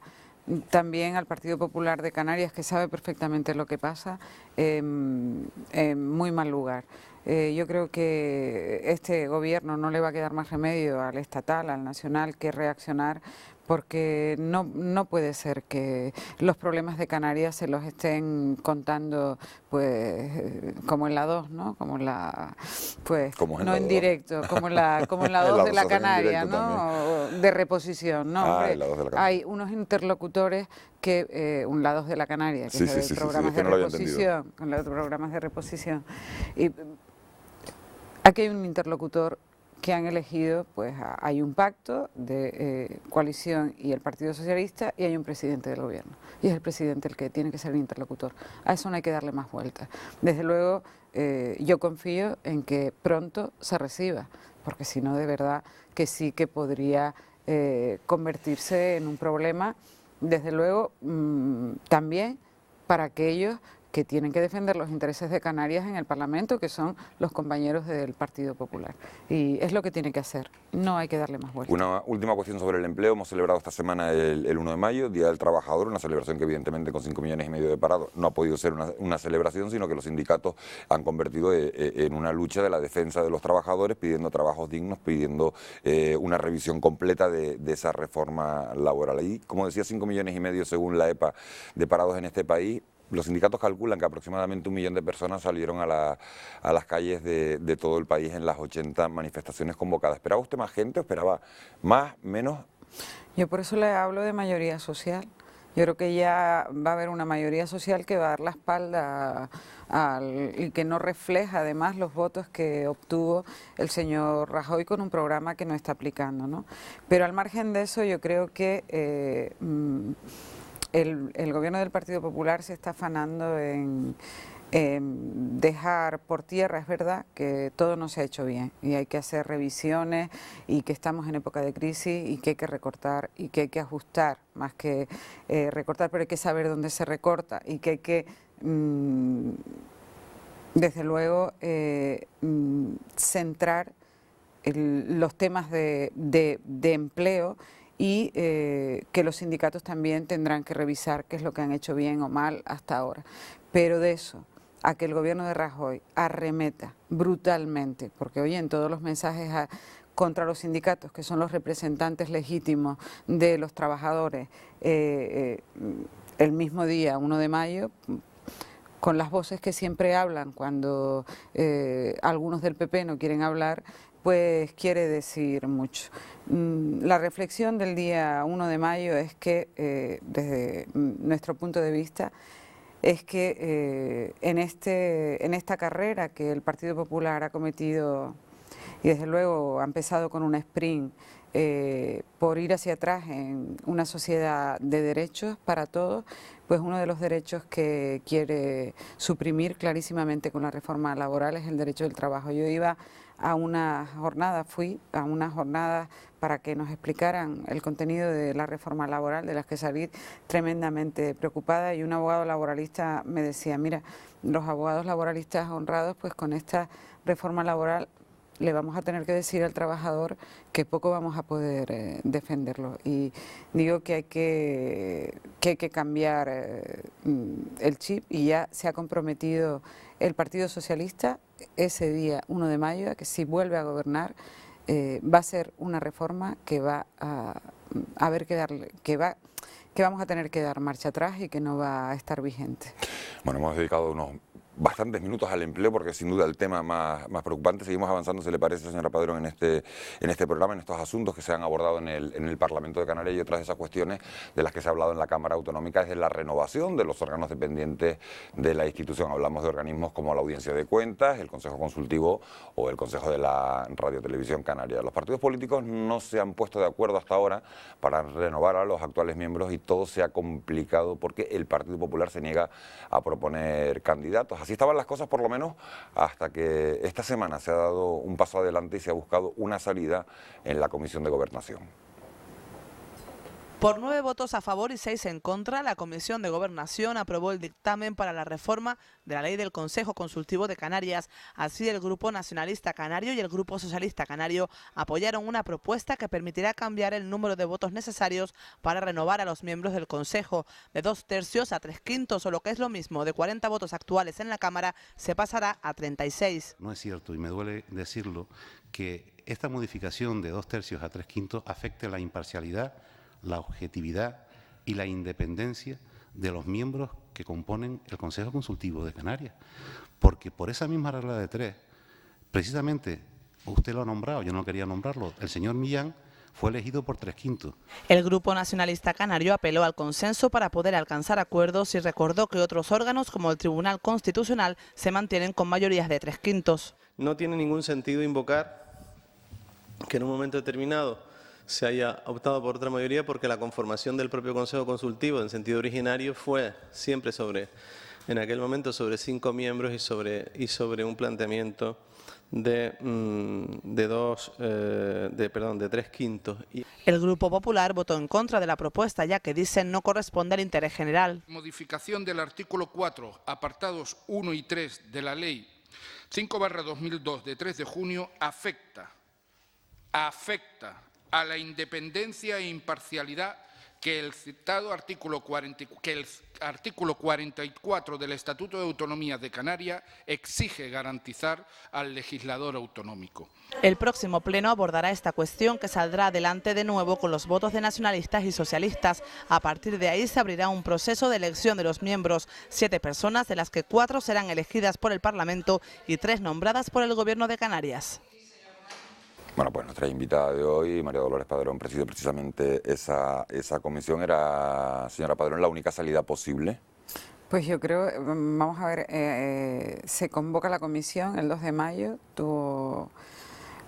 también al Partido Popular de Canarias, que sabe perfectamente lo que pasa, en muy mal lugar. Yo creo que este gobierno no le va a quedar más remedio al estatal, al nacional, que reaccionar, porque no puede ser que los problemas de Canarias se los estén contando pues como en la 2, ¿no? Como en la, pues no en directo, como en la 2 de la Canaria, ¿no? De reposición, ¿no? Hombre, hay unos interlocutores que un la 2 de la Canaria, que es programas de reposición, con los programas de reposición. Y aquí hay un interlocutor que han elegido, pues hay un pacto de coalición y el Partido Socialista, y hay un presidente del gobierno, y es el presidente el que tiene que ser el interlocutor. A eso no hay que darle más vueltas. Desde luego, yo confío en que pronto se reciba, porque si no, de verdad que sí que podría convertirse en un problema, desde luego, también para aquellos que tienen que defender los intereses de Canarias en el Parlamento, que son los compañeros del Partido Popular. Y es lo que tiene que hacer, no hay que darle más vueltas. Una última cuestión sobre el empleo. Hemos celebrado esta semana el 1 de mayo, Día del Trabajador, una celebración que evidentemente con 5,5 millones de parados no ha podido ser una celebración, sino que los sindicatos han convertido en una lucha de la defensa de los trabajadores, pidiendo trabajos dignos, pidiendo una revisión completa de esa reforma laboral. Y, como decía, 5,5 millones según la EPA de parados en este país. Los sindicatos calculan que aproximadamente 1 millón de personas salieron a las calles de todo el país en las 80 manifestaciones convocadas. ¿Esperaba usted más gente o esperaba más, menos? Yo por eso le hablo de mayoría social. Yo creo que ya va a haber una mayoría social que va a dar la espalda y que no refleja además los votos que obtuvo el señor Rajoy con un programa que no está aplicando, ¿no? Pero al margen de eso, yo creo que el gobierno del Partido Popular se está afanando en dejar por tierra, es verdad, que todo no se ha hecho bien y hay que hacer revisiones y que estamos en época de crisis y que hay que recortar y que hay que ajustar, más que recortar, pero hay que saber dónde se recorta y que hay que, desde luego, centrar los temas de empleo, y que los sindicatos también tendrán que revisar qué es lo que han hecho bien o mal hasta ahora. Pero de eso a que el gobierno de Rajoy arremeta brutalmente, porque oye, en todos los mensajes contra los sindicatos, que son los representantes legítimos de los trabajadores, el mismo día, 1 de mayo, con las voces que siempre hablan cuando algunos del PP no quieren hablar, pues quiere decir mucho. La reflexión del día 1 de mayo es que, desde nuestro punto de vista, es que en esta carrera que el Partido Popular ha cometido, y desde luego ha empezado con un sprint, por ir hacia atrás en una sociedad de derechos para todos, pues uno de los derechos que quiere suprimir clarísimamente con la reforma laboral es el derecho del trabajo. Yo iba a una jornada, fui a una jornada para que nos explicaran el contenido de la reforma laboral, de las que salí tremendamente preocupada, y un abogado laboralista me decía, mira, los abogados laboralistas honrados, pues con esta reforma laboral le vamos a tener que decir al trabajador que poco vamos a poder defenderlo. Y digo que hay que cambiar el chip, y ya se ha comprometido el Partido Socialista ese día 1 de mayo a que si vuelve a gobernar va a ser una reforma que va a haber que darle, que vamos a tener que dar marcha atrás y que no va a estar vigente. Bueno, hemos dedicado unos bastantes minutos al empleo porque es sin duda el tema más preocupante. Seguimos avanzando, si le parece, señora Padrón, en este programa, en estos asuntos que se han abordado en el Parlamento de Canarias, y otras de esas cuestiones de las que se ha hablado en la Cámara Autonómica es de la renovación de los órganos dependientes de la institución. Hablamos de organismos como la Audiencia de Cuentas, el Consejo Consultivo o el Consejo de la Radio Televisión Canaria. Los partidos políticos no se han puesto de acuerdo hasta ahora para renovar a los actuales miembros y todo se ha complicado porque el Partido Popular se niega a proponer candidatos. Así estaban las cosas, por lo menos, hasta que esta semana se ha dado un paso adelante y se ha buscado una salida en la Comisión de Gobernación. Por 9 votos a favor y 6 en contra, la Comisión de Gobernación aprobó el dictamen para la reforma de la ley del Consejo Consultivo de Canarias. Así, el Grupo Nacionalista Canario y el Grupo Socialista Canario apoyaron una propuesta que permitirá cambiar el número de votos necesarios para renovar a los miembros del Consejo. De 2/3 a 3/5, o lo que es lo mismo, de 40 votos actuales en la Cámara, se pasará a 36. No es cierto, y me duele decirlo, que esta modificación de 2/3 a 3/5 afecte la imparcialidad, la objetividad y la independencia de los miembros que componen el Consejo Consultivo de Canarias. Porque por esa misma regla de 3, precisamente, usted lo ha nombrado, yo no quería nombrarlo, el señor Millán fue elegido por 3/5. El Grupo Nacionalista Canario apeló al consenso para poder alcanzar acuerdos y recordó que otros órganos, como el Tribunal Constitucional, se mantienen con mayorías de 3/5. No tiene ningún sentido invocar que en un momento determinado se haya optado por otra mayoría, porque la conformación del propio Consejo Consultivo en sentido originario fue siempre en aquel momento sobre 5 miembros y sobre un planteamiento de 3/5. El Grupo Popular votó en contra de la propuesta, ya que dicen no corresponde al interés general. Modificación del artículo 4, apartados 1 y 3 de la Ley 5/2002 de 3 de junio afecta a la independencia e imparcialidad que el citado artículo 44 del Estatuto de Autonomía de Canarias exige garantizar al legislador autonómico. El próximo pleno abordará esta cuestión, que saldrá adelante de nuevo con los votos de nacionalistas y socialistas. A partir de ahí se abrirá un proceso de elección de los miembros, 7 personas, de las que 4 serán elegidas por el Parlamento y 3 nombradas por el Gobierno de Canarias. Bueno, pues nuestra invitada de hoy, María Dolores Padrón, preside precisamente esa comisión. ¿Era, señora Padrón, la única salida posible? Pues yo creo, vamos a ver, se convoca la comisión el 2 de mayo, tuvo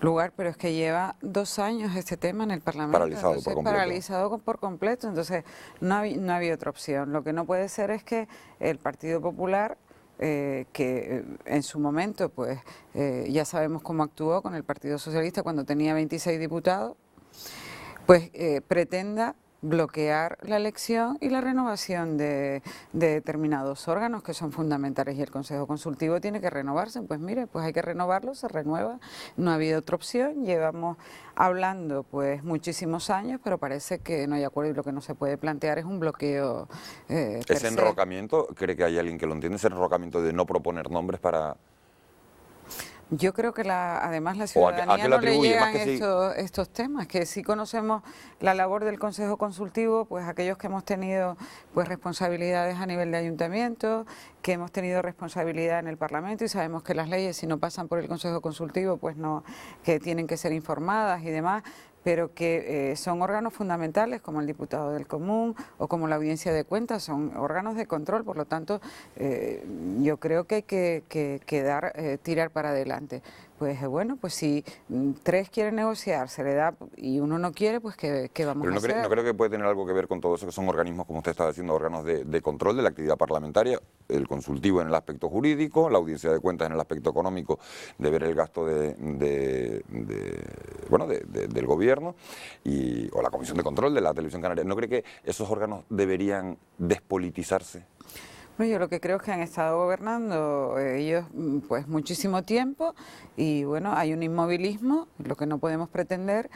lugar, pero es que lleva 2 años este tema en el Parlamento. Paralizado por completo. Paralizado por completo, entonces no había otra opción. Lo que no puede ser es que el Partido Popular, que en su momento pues ya sabemos cómo actuó con el Partido Socialista cuando tenía 26 diputados, pues pretenda bloquear la elección y la renovación de determinados órganos que son fundamentales, y el Consejo Consultivo tiene que renovarse. Pues mire, pues hay que renovarlo, se renueva, no ha habido otra opción, llevamos hablando pues muchísimos años, pero parece que no hay acuerdo y lo que no se puede plantear es un bloqueo ¿Ese enrocamiento, cree que hay alguien que lo entiende, ese enrocamiento de no proponer nombres para...? Yo creo que además la ciudadanía no le llegan estos temas, que sí conocemos la labor del Consejo Consultivo, pues aquellos que hemos tenido pues responsabilidades a nivel de ayuntamiento, que hemos tenido responsabilidad en el Parlamento, y sabemos que las leyes, si no pasan por el Consejo Consultivo, pues no, que tienen que ser informadas y demás, pero que son órganos fundamentales, como el diputado del Común o como la Audiencia de Cuentas, son órganos de control. Por lo tanto, yo creo que hay que tirar para adelante. Pues bueno, pues si 3 quieren negociar, se le da, y uno no quiere, pues ¿qué vamos a hacer? ¿No creo que puede tener algo que ver con todo eso, que son organismos, como usted estaba diciendo, órganos de control de la actividad parlamentaria, el consultivo en el aspecto jurídico, la Audiencia de Cuentas en el aspecto económico, de ver el gasto del gobierno, o la Comisión de Control de la Televisión Canaria? ¿No cree que esos órganos deberían despolitizarse? Yo lo que creo es que han estado gobernando ellos pues muchísimo tiempo, y bueno, hay un inmovilismo. Lo que no podemos pretender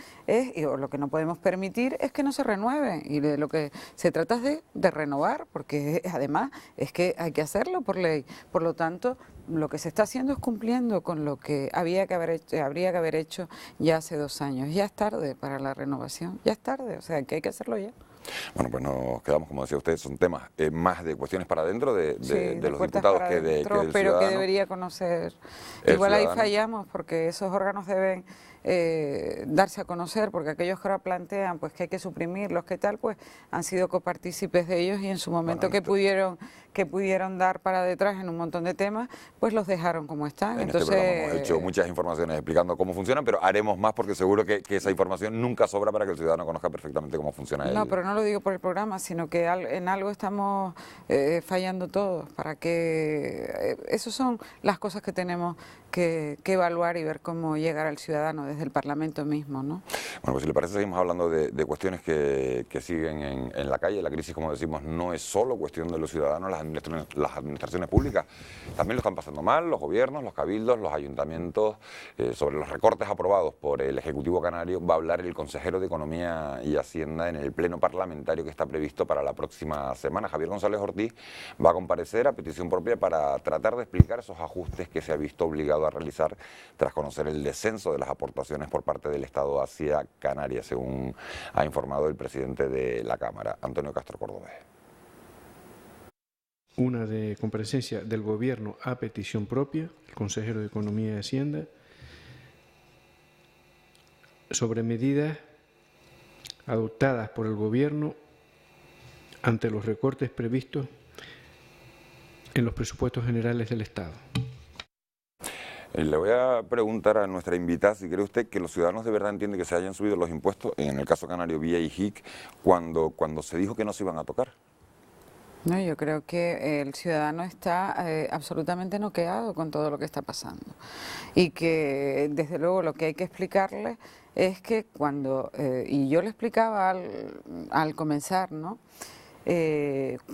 o lo que no podemos permitir es que no se renueven, y de lo que se trata es de renovar, porque además es que hay que hacerlo por ley. Por lo tanto, lo que se está haciendo es cumpliendo con lo que habría que haber hecho ya hace 2 años. Ya es tarde para la renovación, ya es tarde, o sea que hay que hacerlo ya. Bueno, pues nos quedamos, como decía usted, son temas más de cuestiones para adentro de los diputados que del pero ciudadano. Que debería conocer. Igual ahí fallamos, porque esos órganos deben darse a conocer, porque aquellos que ahora plantean pues que hay que suprimirlos, que tal, pues han sido copartícipes de ellos, y en su momento que pudieron dar para detrás en un montón de temas, pues los dejaron como están. Entonces, este programa hemos hecho muchas informaciones explicando cómo funcionan, pero haremos más, porque seguro que esa información nunca sobra para que el ciudadano conozca perfectamente cómo funciona. No, pero no lo digo por el programa, sino que en algo estamos fallando todos, para que esas son las cosas que tenemos que evaluar y ver cómo llegar al ciudadano desde el Parlamento mismo, ¿no? Bueno, pues si le parece seguimos hablando de cuestiones que siguen en la calle. La crisis, como decimos, no es solo cuestión de los ciudadanos, las administraciones públicas también lo están pasando mal, los gobiernos, los cabildos, los ayuntamientos. Sobre los recortes aprobados por el Ejecutivo Canario va a hablar el consejero de Economía y Hacienda en el pleno parlamentario que está previsto para la próxima semana. Javier González Ortiz va a comparecer a petición propia para tratar de explicar esos ajustes que se ha visto obligado a realizar tras conocer el descenso de las aportaciones por parte del Estado hacia Canarias, según ha informado el presidente de la Cámara, Antonio Castro Cordobés. Una de comparecencia del Gobierno a petición propia, el consejero de Economía y Hacienda, sobre medidas adoptadas por el Gobierno ante los recortes previstos en los presupuestos generales del Estado. Le voy a preguntar a nuestra invitada si cree usted que los ciudadanos de verdad entienden que se hayan subido los impuestos, en el caso canario vía IJIC, cuando se dijo que no se iban a tocar. No, yo creo que el ciudadano está absolutamente noqueado con todo lo que está pasando y que desde luego lo que hay que explicarle es que cuando, y yo le explicaba al comenzar, ¿no?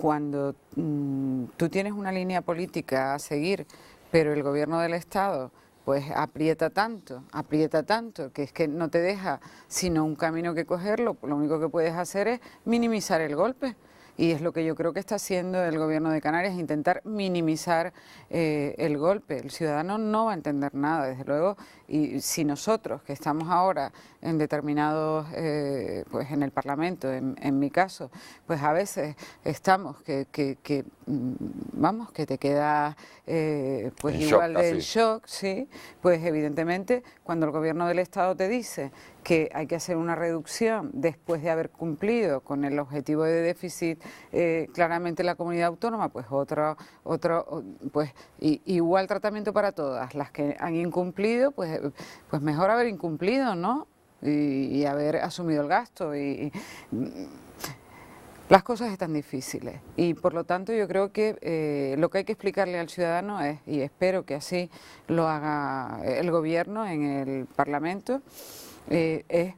Cuando tú tienes una línea política a seguir, pero el gobierno del Estado pues aprieta tanto, que es que no te deja sino un camino que cogerlo, lo único que puedes hacer es minimizar el golpe. Y es lo que yo creo que está haciendo el Gobierno de Canarias, intentar minimizar el golpe. El ciudadano no va a entender nada, desde luego, y si nosotros, que estamos ahora en determinados, pues en el Parlamento, en mi caso, pues a veces estamos vamos, que te queda pues igual del shock, sí, pues evidentemente cuando el Gobierno del Estado te dice que hay que hacer una reducción después de haber cumplido con el objetivo de déficit claramente la comunidad autónoma, pues pues igual tratamiento para todas. Las que han incumplido, pues mejor haber incumplido, ¿no? Y haber asumido el gasto las cosas están difíciles y por lo tanto yo creo que lo que hay que explicarle al ciudadano es, y espero que así lo haga el Gobierno en el Parlamento, es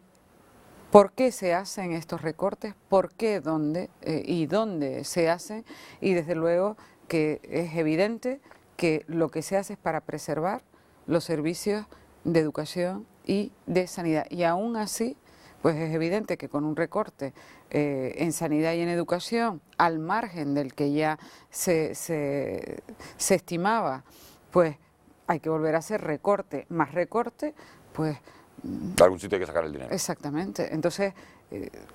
por qué se hacen estos recortes, por qué, dónde y dónde se hacen, y desde luego que es evidente que lo que se hace es para preservar los servicios de educación y de sanidad. Y aún así, pues es evidente que con un recorte en sanidad y en educación, al margen del que ya se estimaba, pues hay que volver a hacer recorte, más recorte, pues... De algún sitio hay que sacar el dinero. Exactamente. Entonces,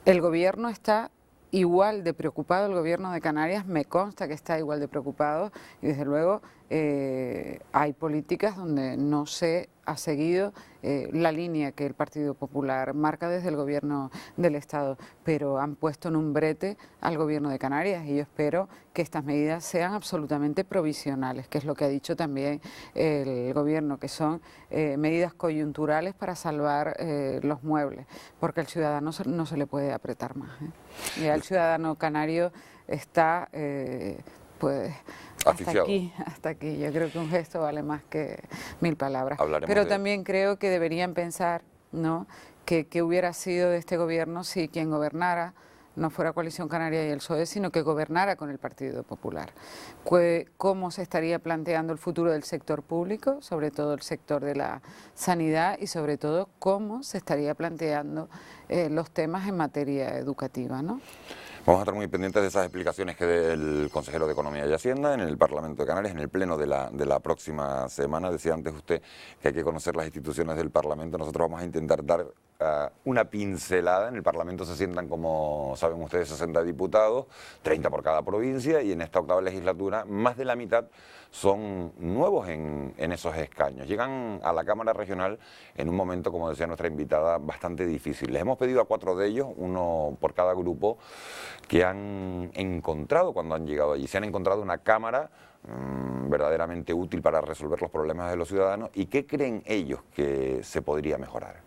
el Gobierno está igual de preocupado, el Gobierno de Canarias me consta que está igual de preocupado y desde luego hay políticas donde no se ha seguido la línea que el Partido Popular marca desde el Gobierno del Estado, pero han puesto en un brete al Gobierno de Canarias y yo espero que estas medidas sean absolutamente provisionales, que es lo que ha dicho también el Gobierno, que son medidas coyunturales para salvar los muebles, porque al ciudadano no se le puede apretar más. Y al ciudadano canario está... pues hasta aquí. Yo creo que un gesto vale más que 1000 palabras. Pero también creo que deberían pensar, ¿no?, que hubiera sido de este gobierno si quien gobernara no fuera Coalición Canaria y el PSOE, sino que gobernara con el Partido Popular. ¿Cómo se estaría planteando el futuro del sector público, sobre todo el sector de la sanidad y sobre todo cómo se estaría planteando los temas en materia educativa, ¿no? Vamos a estar muy pendientes de esas explicaciones que dé el consejero de Economía y Hacienda en el Parlamento de Canarias, en el pleno de la próxima semana. Decía antes usted que hay que conocer las instituciones del Parlamento. Nosotros vamos a intentar dar una pincelada. En el Parlamento se sientan, como saben ustedes, 60 diputados, 30 por cada provincia, y en esta octava legislatura más de la mitad son nuevos en esos escaños. Llegan a la Cámara Regional en un momento, como decía nuestra invitada, bastante difícil. Les hemos pedido a 4 de ellos, uno por cada grupo, que han encontrado cuando han llegado allí. Se han encontrado una Cámara verdaderamente útil para resolver los problemas de los ciudadanos. ¿Y qué creen ellos que se podría mejorar?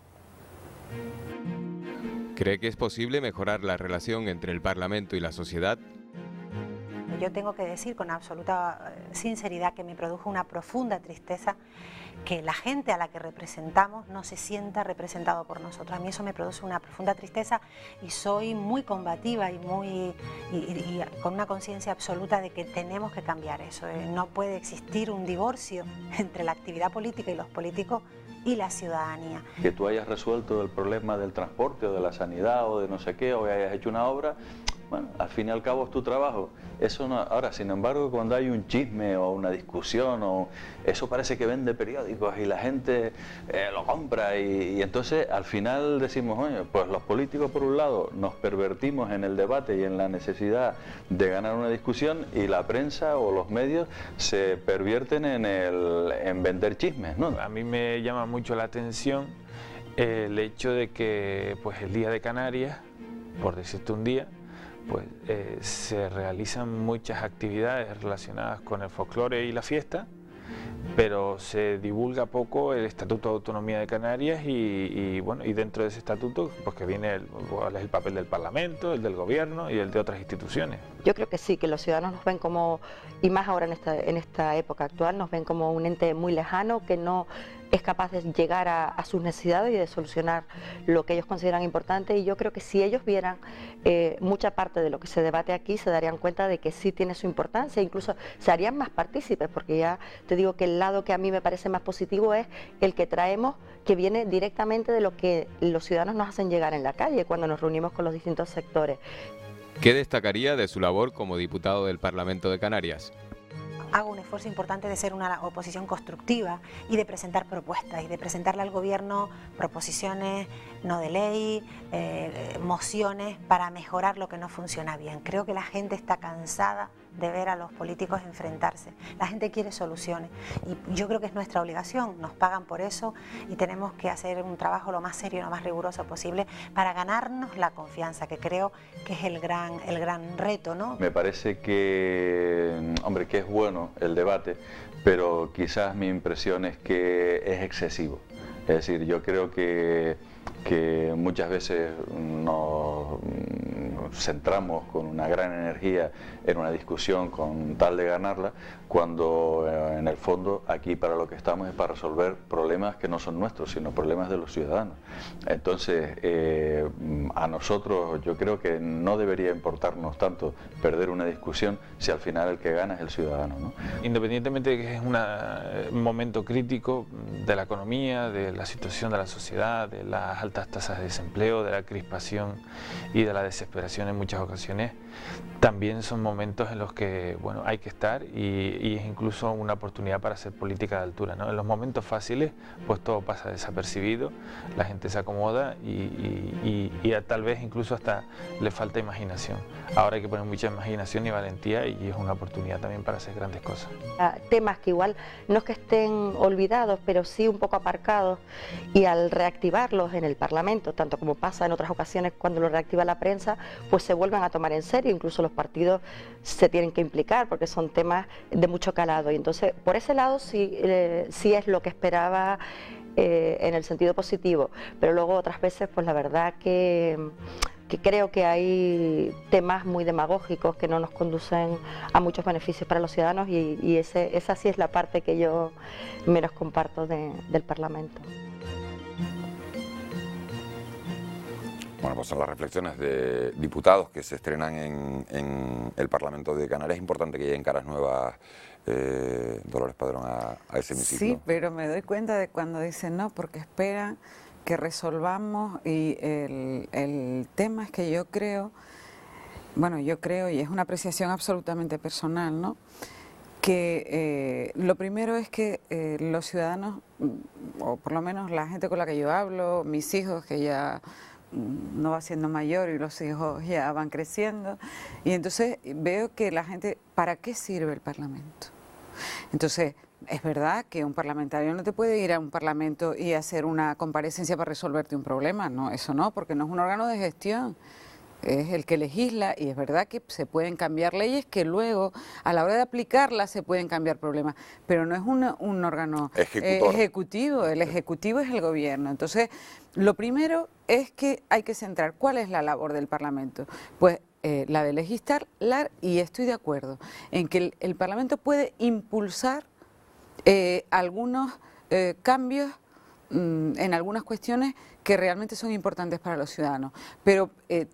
¿Cree que es posible mejorar la relación entre el Parlamento y la sociedad? yo tengo que decir con absoluta sinceridad que me produjo una profunda tristeza que la gente a la que representamos no se sienta representado por nosotros. A mí eso me produce una profunda tristeza y soy muy combativa y con una conciencia absoluta de que tenemos que cambiar eso. No puede existir un divorcio entre la actividad política y los políticos y la ciudadanía. Que tú hayas resuelto el problema del transporte o de la sanidad o de no sé qué, o hayas hecho una obra, bueno, al fin y al cabo es tu trabajo. Eso no. Ahora, sin embargo, cuando hay un chisme o una discusión, eso parece que vende periódicos y la gente lo compra y entonces al final decimos, oye, pues los políticos por un lado nos pervertimos en el debate y en la necesidad de ganar una discusión y la prensa o los medios se pervierten en vender chismes, ¿no? A mí me llama mucho la atención el hecho de que pues el Día de Canarias, por decirte un día, pues se realizan muchas actividades relacionadas con el folclore y la fiesta, pero se divulga poco el Estatuto de Autonomía de Canarias y bueno, y dentro de ese estatuto pues que viene cuál es el papel del Parlamento, el del Gobierno y el de otras instituciones. Yo creo que sí, que los ciudadanos nos ven como, y más ahora en esta época actual, nos ven como un ente muy lejano que no es capaz de llegar a sus necesidades y de solucionar lo que ellos consideran importante, y yo creo que si ellos vieran mucha parte de lo que se debate aquí, se darían cuenta de que sí tiene su importancia, incluso se harían más partícipes, porque ya te digo que el lado que a mí me parece más positivo es el que traemos, que viene directamente de lo que los ciudadanos nos hacen llegar en la calle cuando nos reunimos con los distintos sectores. ¿Qué destacaría de su labor como diputado del Parlamento de Canarias? Hago un esfuerzo importante de ser una oposición constructiva y de presentar propuestas y de presentarle al gobierno proposiciones no de ley, mociones para mejorar lo que no funciona bien. Creo que la gente está cansada de ver a los políticos enfrentarse. La gente quiere soluciones y yo creo que es nuestra obligación, nos pagan por eso y tenemos que hacer un trabajo lo más serio y lo más riguroso posible para ganarnos la confianza, que creo que es el gran reto, ¿no? Me parece que, hombre, que es bueno el debate, pero quizás mi impresión es que es excesivo. Es decir, yo creo que muchas veces nos centramos con una gran energía en una discusión con tal de ganarla, cuando en el fondo aquí para lo que estamos es para resolver problemas que no son nuestros, sino problemas de los ciudadanos. Entonces, a nosotros yo creo que no debería importarnos tanto perder una discusión si al final el que gana es el ciudadano, ¿no? Independientemente de que es un momento crítico de la economía, de la situación de la sociedad, de las altas tasas de desempleo, de la crispación y de la desesperación en muchas ocasiones, también son momentos en los que bueno, hay que estar y es incluso una oportunidad para hacer política de altura, ¿no? En los momentos fáciles pues todo pasa desapercibido, la gente se acomoda y tal vez incluso hasta le falta imaginación. Ahora hay que poner mucha imaginación y valentía y es una oportunidad también para hacer grandes cosas. Temas que igual no es que estén olvidados, pero sí un poco aparcados, y al reactivarlos en el Parlamento, tanto como pasa en otras ocasiones cuando lo reactiva la prensa, pues se vuelven a tomar en serio, incluso los partidos se tienen que implicar porque son temas de mucho calado, y entonces por ese lado sí es lo que esperaba en el sentido positivo, pero luego otras veces pues la verdad que creo que hay temas muy demagógicos que no nos conducen a muchos beneficios para los ciudadanos y esa sí es la parte que yo menos comparto del Parlamento. Bueno, pues son las reflexiones de diputados que se estrenan en el Parlamento de Canarias. Es importante que lleguen caras nuevas, Dolores Padrón, a ese hemiciclo. Sí, pero me doy cuenta de cuando dicen no, porque esperan que resolvamos, y el tema es que yo creo, y es una apreciación absolutamente personal, ¿no?, que lo primero es que los ciudadanos, o por lo menos la gente con la que yo hablo, mis hijos, que ya no va siendo mayor y los hijos ya van creciendo, y entonces veo que la gente, ¿para qué sirve el Parlamento? Entonces, es verdad que un parlamentario no te puede ir a un parlamento y hacer una comparecencia para resolverte un problema, no, eso no, porque no es un órgano de gestión, es el que legisla, y es verdad que se pueden cambiar leyes que luego, a la hora de aplicarlas, se pueden cambiar problemas, pero no es un órgano ejecutivo, el ejecutivo es el gobierno. Entonces, lo primero es que hay que centrar, ¿cuál es la labor del Parlamento? Pues la de legislar, y estoy de acuerdo en que el Parlamento puede impulsar algunos cambios en algunas cuestiones que realmente son importantes para los ciudadanos. Pero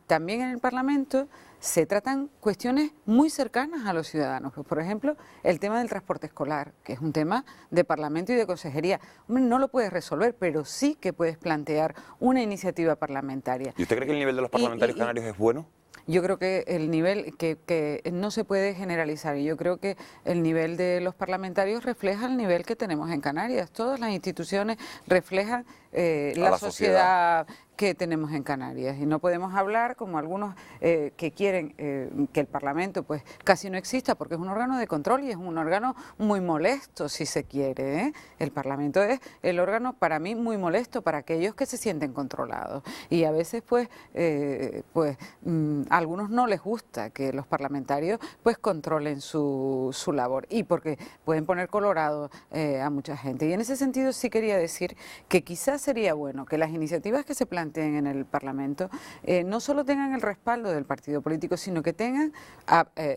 también en el Parlamento se tratan cuestiones muy cercanas a los ciudadanos. Pues, por ejemplo, el tema del transporte escolar, que es un tema de Parlamento y de Consejería. Hombre, no lo puedes resolver, pero sí que puedes plantear una iniciativa parlamentaria. ¿Y usted cree que el nivel de los parlamentarios canarios es bueno? Yo creo que el nivel que no se puede generalizar, y yo creo que el nivel de los parlamentarios refleja el nivel que tenemos en Canarias. Todas las instituciones reflejan la sociedad que tenemos en Canarias, y no podemos hablar como algunos que quieren que el Parlamento pues casi no exista, porque es un órgano de control y es un órgano muy molesto, si se quiere, ¿eh? El Parlamento es el órgano, para mí, muy molesto para aquellos que se sienten controlados, y a veces a algunos no les gusta que los parlamentarios pues controlen su labor, y porque pueden poner colorado a mucha gente. Y en ese sentido sí quería decir que quizás sería bueno que las iniciativas que se planteen en el Parlamento no solo tengan el respaldo del partido político, sino que tengan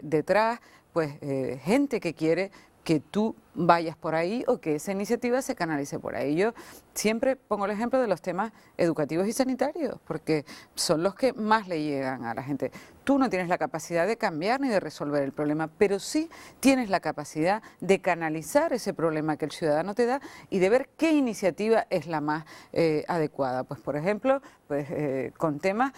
detrás pues gente que quiere que tú vayas por ahí o que esa iniciativa se canalice por ahí. Yo siempre pongo el ejemplo de los temas educativos y sanitarios, porque son los que más le llegan a la gente. Tú no tienes la capacidad de cambiar ni de resolver el problema, pero sí tienes la capacidad de canalizar ese problema que el ciudadano te da y de ver qué iniciativa es la más adecuada. Pues, por ejemplo, con temas,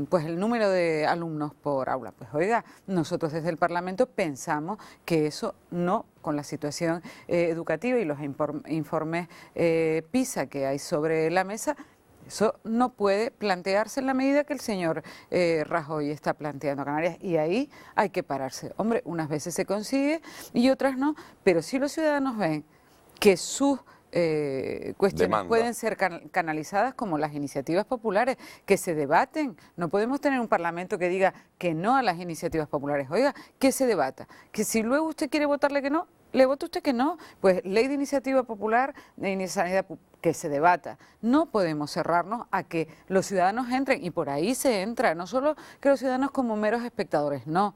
pues el número de alumnos por aula. Pues oiga, nosotros desde el Parlamento pensamos que eso no, con la situación educativa y los informes PISA que hay sobre la mesa, eso no puede plantearse en la medida que el señor Rajoy está planteando a Canarias, y ahí hay que pararse. Hombre, unas veces se consigue y otras no, pero si los ciudadanos ven que sus cuestiones pueden ser canalizadas, como las iniciativas populares, que se debaten. No podemos tener un Parlamento que diga que no a las iniciativas populares. Oiga, que se debata, que si luego usted quiere votarle que no, le vote usted que no. Pues ley de iniciativa popular, de sanidad, que se debata. No podemos cerrarnos a que los ciudadanos entren, y por ahí se entra, no solo que los ciudadanos como meros espectadores, no,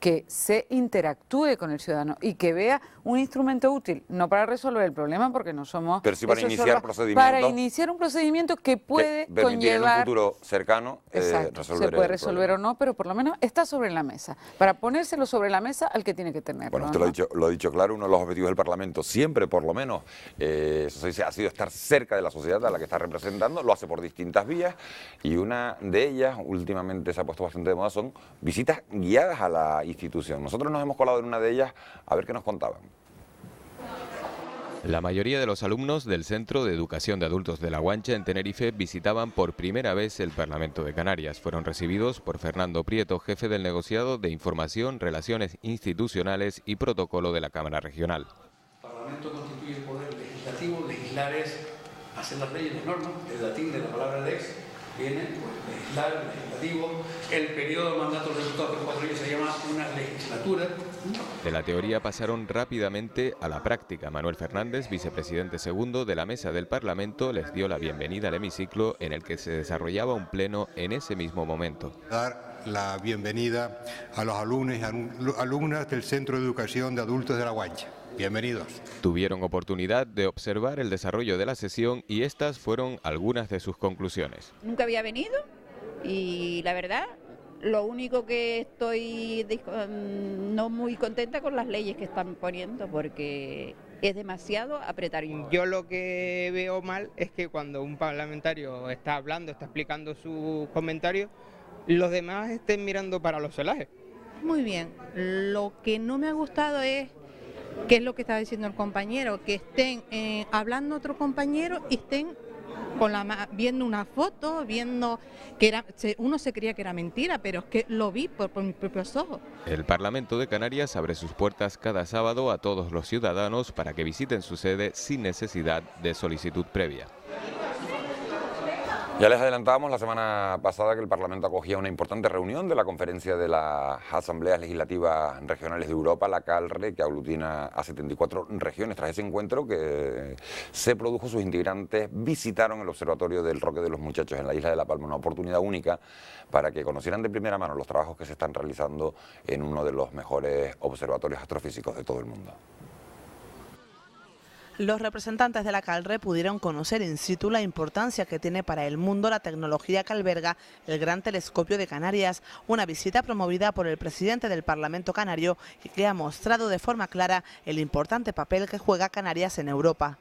que se interactúe con el ciudadano y que vea un instrumento útil, no para resolver el problema, porque no somos... Pero sí para iniciar procedimientos. Para iniciar un procedimiento que puede conllevar... en un futuro cercano resolver. Se puede resolver o no, pero por lo menos está sobre la mesa, para ponérselo sobre la mesa al que tiene que tenerlo. Bueno, usted lo ha dicho claro, uno de los objetivos del Parlamento siempre, por lo menos, ha sido estar cerca de la sociedad a la que está representando, lo hace por distintas vías, y una de ellas, últimamente se ha puesto bastante de moda, son visitas guiadas a la institución. Nosotros nos hemos colado en una de ellas a ver qué nos contaban. La mayoría de los alumnos del Centro de Educación de Adultos de La Guancha en Tenerife visitaban por primera vez el Parlamento de Canarias. Fueron recibidos por Fernando Prieto, jefe del negociado de Información, Relaciones Institucionales y Protocolo de la Cámara Regional. El Parlamento constituye el poder legislativo, legislar es hacer las leyes, las normas, el latín de la palabra lex viene, pues, legislar, legislativo, el periodo de mandato del diputado de 4 años se llama una legislatura. De la teoría pasaron rápidamente a la práctica. Manuel Fernández, vicepresidente segundo de la Mesa del Parlamento, les dio la bienvenida al hemiciclo en el que se desarrollaba un pleno en ese mismo momento. Dar la bienvenida a los alumnos y alumnas del Centro de Educación de Adultos de La Guancha. Bienvenidos. Tuvieron oportunidad de observar el desarrollo de la sesión y estas fueron algunas de sus conclusiones. Nunca había venido y la verdad, lo único que estoy no muy contenta con las leyes que están poniendo, porque es demasiado apretar. Yo lo que veo mal es que cuando un parlamentario está hablando, está explicando sus comentarios, los demás estén mirando para los celajes. Muy bien, lo que no me ha gustado es, ¿qué es lo que estaba diciendo el compañero? Que estén hablando otro compañero y estén viendo una foto, viendo que uno se creía que era mentira, pero es que lo vi por mis propios ojos. El Parlamento de Canarias abre sus puertas cada sábado a todos los ciudadanos para que visiten su sede sin necesidad de solicitud previa. Ya les adelantábamos la semana pasada que el Parlamento acogía una importante reunión de la Conferencia de las Asambleas Legislativas Regionales de Europa, la CALRE, que aglutina a 74 regiones. Tras ese encuentro que se produjo, sus integrantes visitaron el Observatorio del Roque de los Muchachos en la isla de La Palma, una oportunidad única para que conocieran de primera mano los trabajos que se están realizando en uno de los mejores observatorios astrofísicos de todo el mundo. Los representantes de la CALRE pudieron conocer in situ la importancia que tiene para el mundo la tecnología que alberga el Gran Telescopio de Canarias, una visita promovida por el presidente del Parlamento canario y que ha mostrado de forma clara el importante papel que juega Canarias en Europa.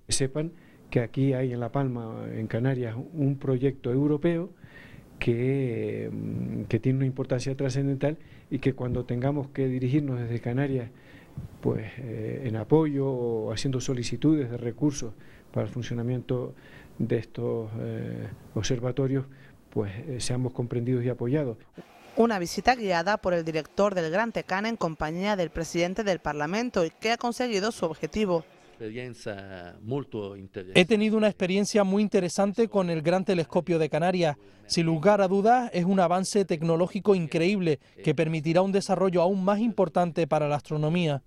Sepan que aquí hay en La Palma, en Canarias, un proyecto europeo que tiene una importancia trascendental y que cuando tengamos que dirigirnos desde Canarias pues en apoyo o haciendo solicitudes de recursos para el funcionamiento de estos observatorios, pues seamos comprendidos y apoyados. Una visita guiada por el director del Gran Tecán en compañía del presidente del Parlamento y que ha conseguido su objetivo. He tenido una experiencia muy interesante con el Gran Telescopio de Canarias. Sin lugar a dudas, es un avance tecnológico increíble que permitirá un desarrollo aún más importante para la astronomía.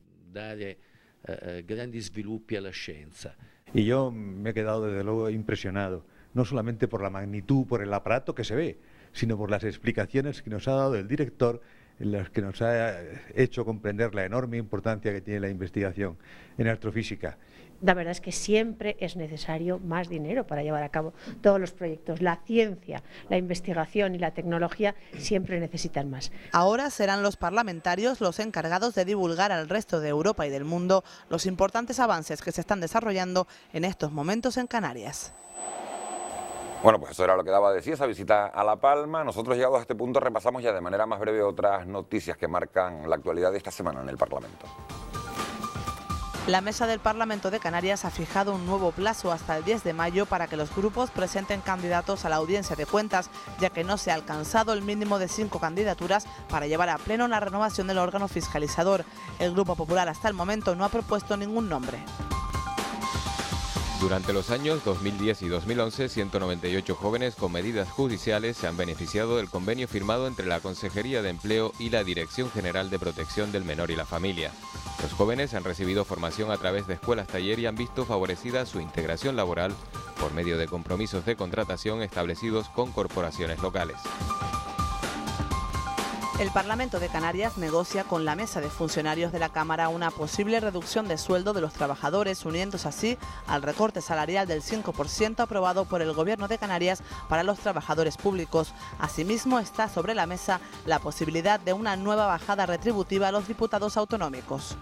Y yo me he quedado desde luego impresionado, no solamente por la magnitud, por el aparato que se ve, sino por las explicaciones que nos ha dado el director, en las que nos ha hecho comprender la enorme importancia que tiene la investigación en astrofísica. La verdad es que siempre es necesario más dinero para llevar a cabo todos los proyectos. La ciencia, la investigación y la tecnología siempre necesitan más. Ahora serán los parlamentarios los encargados de divulgar al resto de Europa y del mundo los importantes avances que se están desarrollando en estos momentos en Canarias. Bueno, pues eso era lo que daba de sí esa visita a La Palma. Nosotros, llegados a este punto, repasamos ya de manera más breve otras noticias que marcan la actualidad de esta semana en el Parlamento. La Mesa del Parlamento de Canarias ha fijado un nuevo plazo hasta el 10 de mayo para que los grupos presenten candidatos a la audiencia de cuentas, ya que no se ha alcanzado el mínimo de 5 candidaturas para llevar a pleno la renovación del órgano fiscalizador. El Grupo Popular hasta el momento no ha propuesto ningún nombre. Durante los años 2010 y 2011, 198 jóvenes con medidas judiciales se han beneficiado del convenio firmado entre la Consejería de Empleo y la Dirección General de Protección del Menor y la Familia. Los jóvenes han recibido formación a través de escuelas taller y han visto favorecida su integración laboral por medio de compromisos de contratación establecidos con corporaciones locales. El Parlamento de Canarias negocia con la mesa de funcionarios de la Cámara una posible reducción de sueldo de los trabajadores, uniéndose así al recorte salarial del 5% aprobado por el Gobierno de Canarias para los trabajadores públicos. Asimismo, está sobre la mesa la posibilidad de una nueva bajada retributiva a los diputados autonómicos.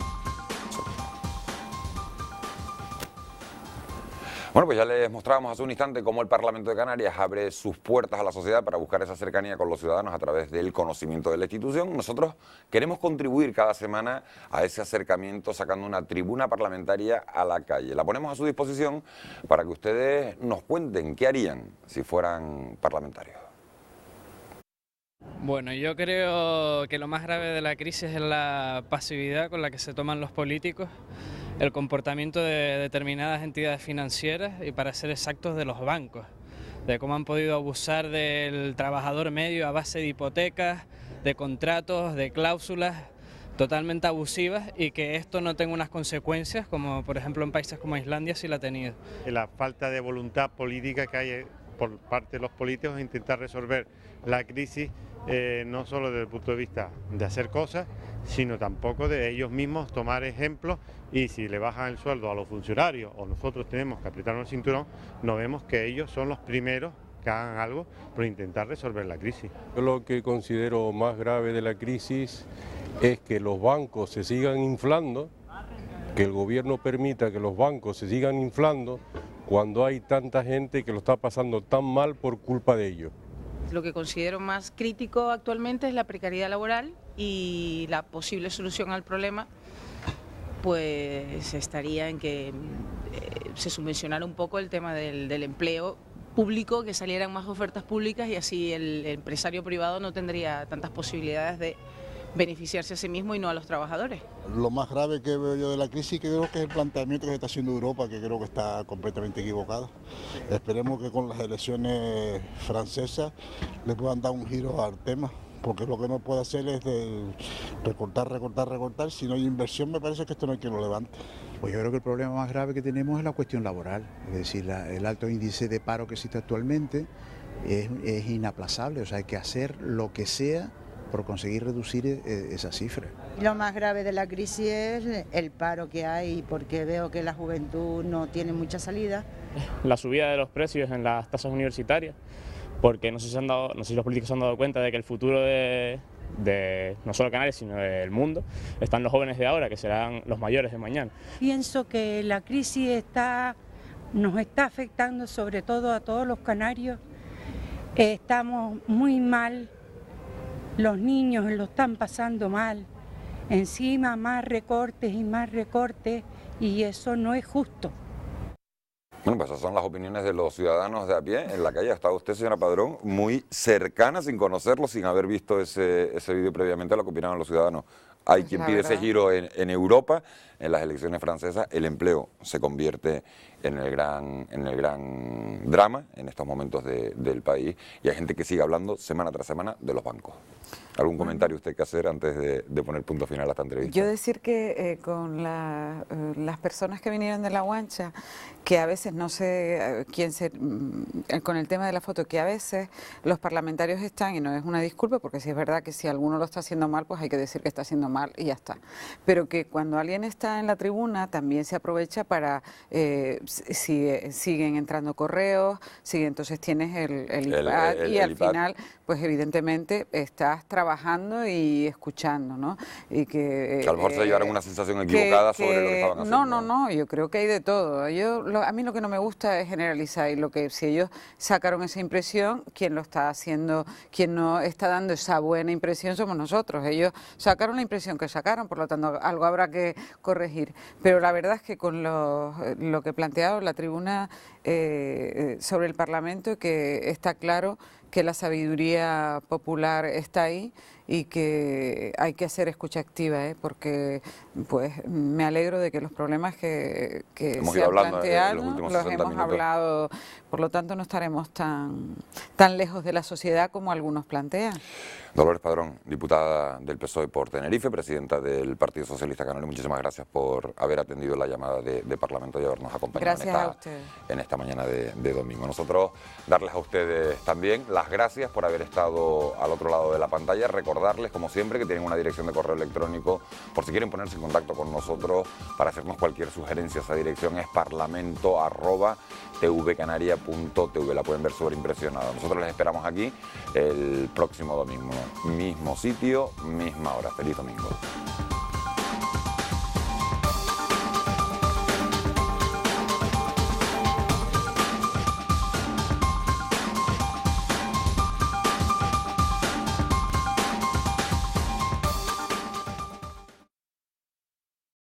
Bueno, pues ya les mostrábamos hace un instante cómo el Parlamento de Canarias abre sus puertas a la sociedad para buscar esa cercanía con los ciudadanos a través del conocimiento de la institución. Nosotros queremos contribuir cada semana a ese acercamiento sacando una tribuna parlamentaria a la calle. La ponemos a su disposición para que ustedes nos cuenten qué harían si fueran parlamentarios. Bueno, yo creo que lo más grave de la crisis es la pasividad con la que se toman los políticos, el comportamiento de determinadas entidades financieras y, para ser exactos, de los bancos, de cómo han podido abusar del trabajador medio a base de hipotecas, de contratos, de cláusulas totalmente abusivas, y que esto no tenga unas consecuencias como por ejemplo en países como Islandia sí la ha tenido. La falta de voluntad política que hay por parte de los políticos es intentar resolver la crisis no solo desde el punto de vista de hacer cosas, sino tampoco de ellos mismos tomar ejemplos, y si le bajan el sueldo a los funcionarios o nosotros tenemos que apretarnos el cinturón, no vemos que ellos son los primeros que hagan algo por intentar resolver la crisis. Yo lo que considero más grave de la crisis es que los bancos se sigan inflando, que el gobierno permita que los bancos se sigan inflando cuando hay tanta gente que lo está pasando tan mal por culpa de ellos. Lo que considero más crítico actualmente es la precariedad laboral, y la posible solución al problema pues estaría en que se subvencionara un poco el tema del empleo público, que salieran más ofertas públicas, y así el empresario privado no tendría tantas posibilidades de beneficiarse a sí mismo y no a los trabajadores. Lo más grave que veo yo de la crisis, que creo que es el planteamiento que se está haciendo Europa, que creo que está completamente equivocado. Esperemos que con las elecciones francesas le puedan dar un giro al tema, porque lo que no puede hacer es recortar, si no hay inversión me parece que esto no hay quien lo levante. Pues yo creo que el problema más grave que tenemos es la cuestión laboral, es decir, el alto índice de paro que existe actualmente es inaplazable, o sea, hay que hacer lo que sea por conseguir reducir esa cifra. Lo más grave de la crisis es el paro que hay, porque veo que la juventud no tiene mucha salida. La subida de los precios en las tasas universitarias, porque no sé si los políticos se han dado cuenta de que el futuro de no solo Canarias, sino del mundo, están los jóvenes de ahora, que serán los mayores de mañana. Pienso que la crisis nos está afectando sobre todo a todos los canarios. Estamos muy mal, los niños lo están pasando mal, encima más recortes y eso no es justo. Bueno, pues esas son las opiniones de los ciudadanos de a pie. En la calle ha estado usted, señora Padrón, muy cercana, sin conocerlo, sin haber visto ese vídeo previamente, lo que opinaban los ciudadanos. Hay quien pide ese giro en Europa. En las elecciones francesas el empleo se convierte en el gran drama en estos momentos del país, y hay gente que sigue hablando semana tras semana de los bancos. ¿Algún comentario usted que hacer antes de poner punto final a esta entrevista? Yo decir que con las personas que vinieron de La Guancha, que a veces no sé con el tema de la foto, que a veces los parlamentarios están, y no es una disculpa, porque sí es verdad que si alguno lo está haciendo mal, pues hay que decir que está haciendo mal y ya está. Pero que cuando alguien está en la tribuna también se aprovecha para, siguen entrando correos, entonces tienes el iPad y al final, pues evidentemente estás trabajando y escuchando, ¿no? Y que a lo mejor se llevaron una sensación equivocada sobre lo que estaban haciendo. No, yo creo que hay de todo. A mí lo que no me gusta es generalizar, y si ellos sacaron esa impresión, quien lo está haciendo, quien no está dando esa buena impresión somos nosotros. Ellos sacaron la impresión que sacaron, por lo tanto algo habrá que corregir. Pero la verdad es que con lo que planteaba la tribuna sobre el Parlamento, que está claro que la sabiduría popular está ahí y que hay que hacer escucha activa, porque pues me alegro de que los problemas que se han planteado los hemos hablado, por lo tanto no estaremos tan lejos de la sociedad como algunos plantean. Dolores Padrón, diputada del PSOE por Tenerife, presidenta del Partido Socialista Canario, muchísimas gracias por haber atendido la llamada de Parlamento y habernos acompañado en esta mañana de domingo. Nosotros darles a ustedes también las gracias por haber estado al otro lado de la pantalla, recordarles como siempre que tienen una dirección de correo electrónico por si quieren ponerse en contacto con nosotros para hacernos cualquier sugerencia. Esa dirección es parlamento@tvcanaria.tv, la pueden ver sobreimpresionada. Nosotros les esperamos aquí el próximo domingo. Mismo sitio, misma hora. Feliz domingo.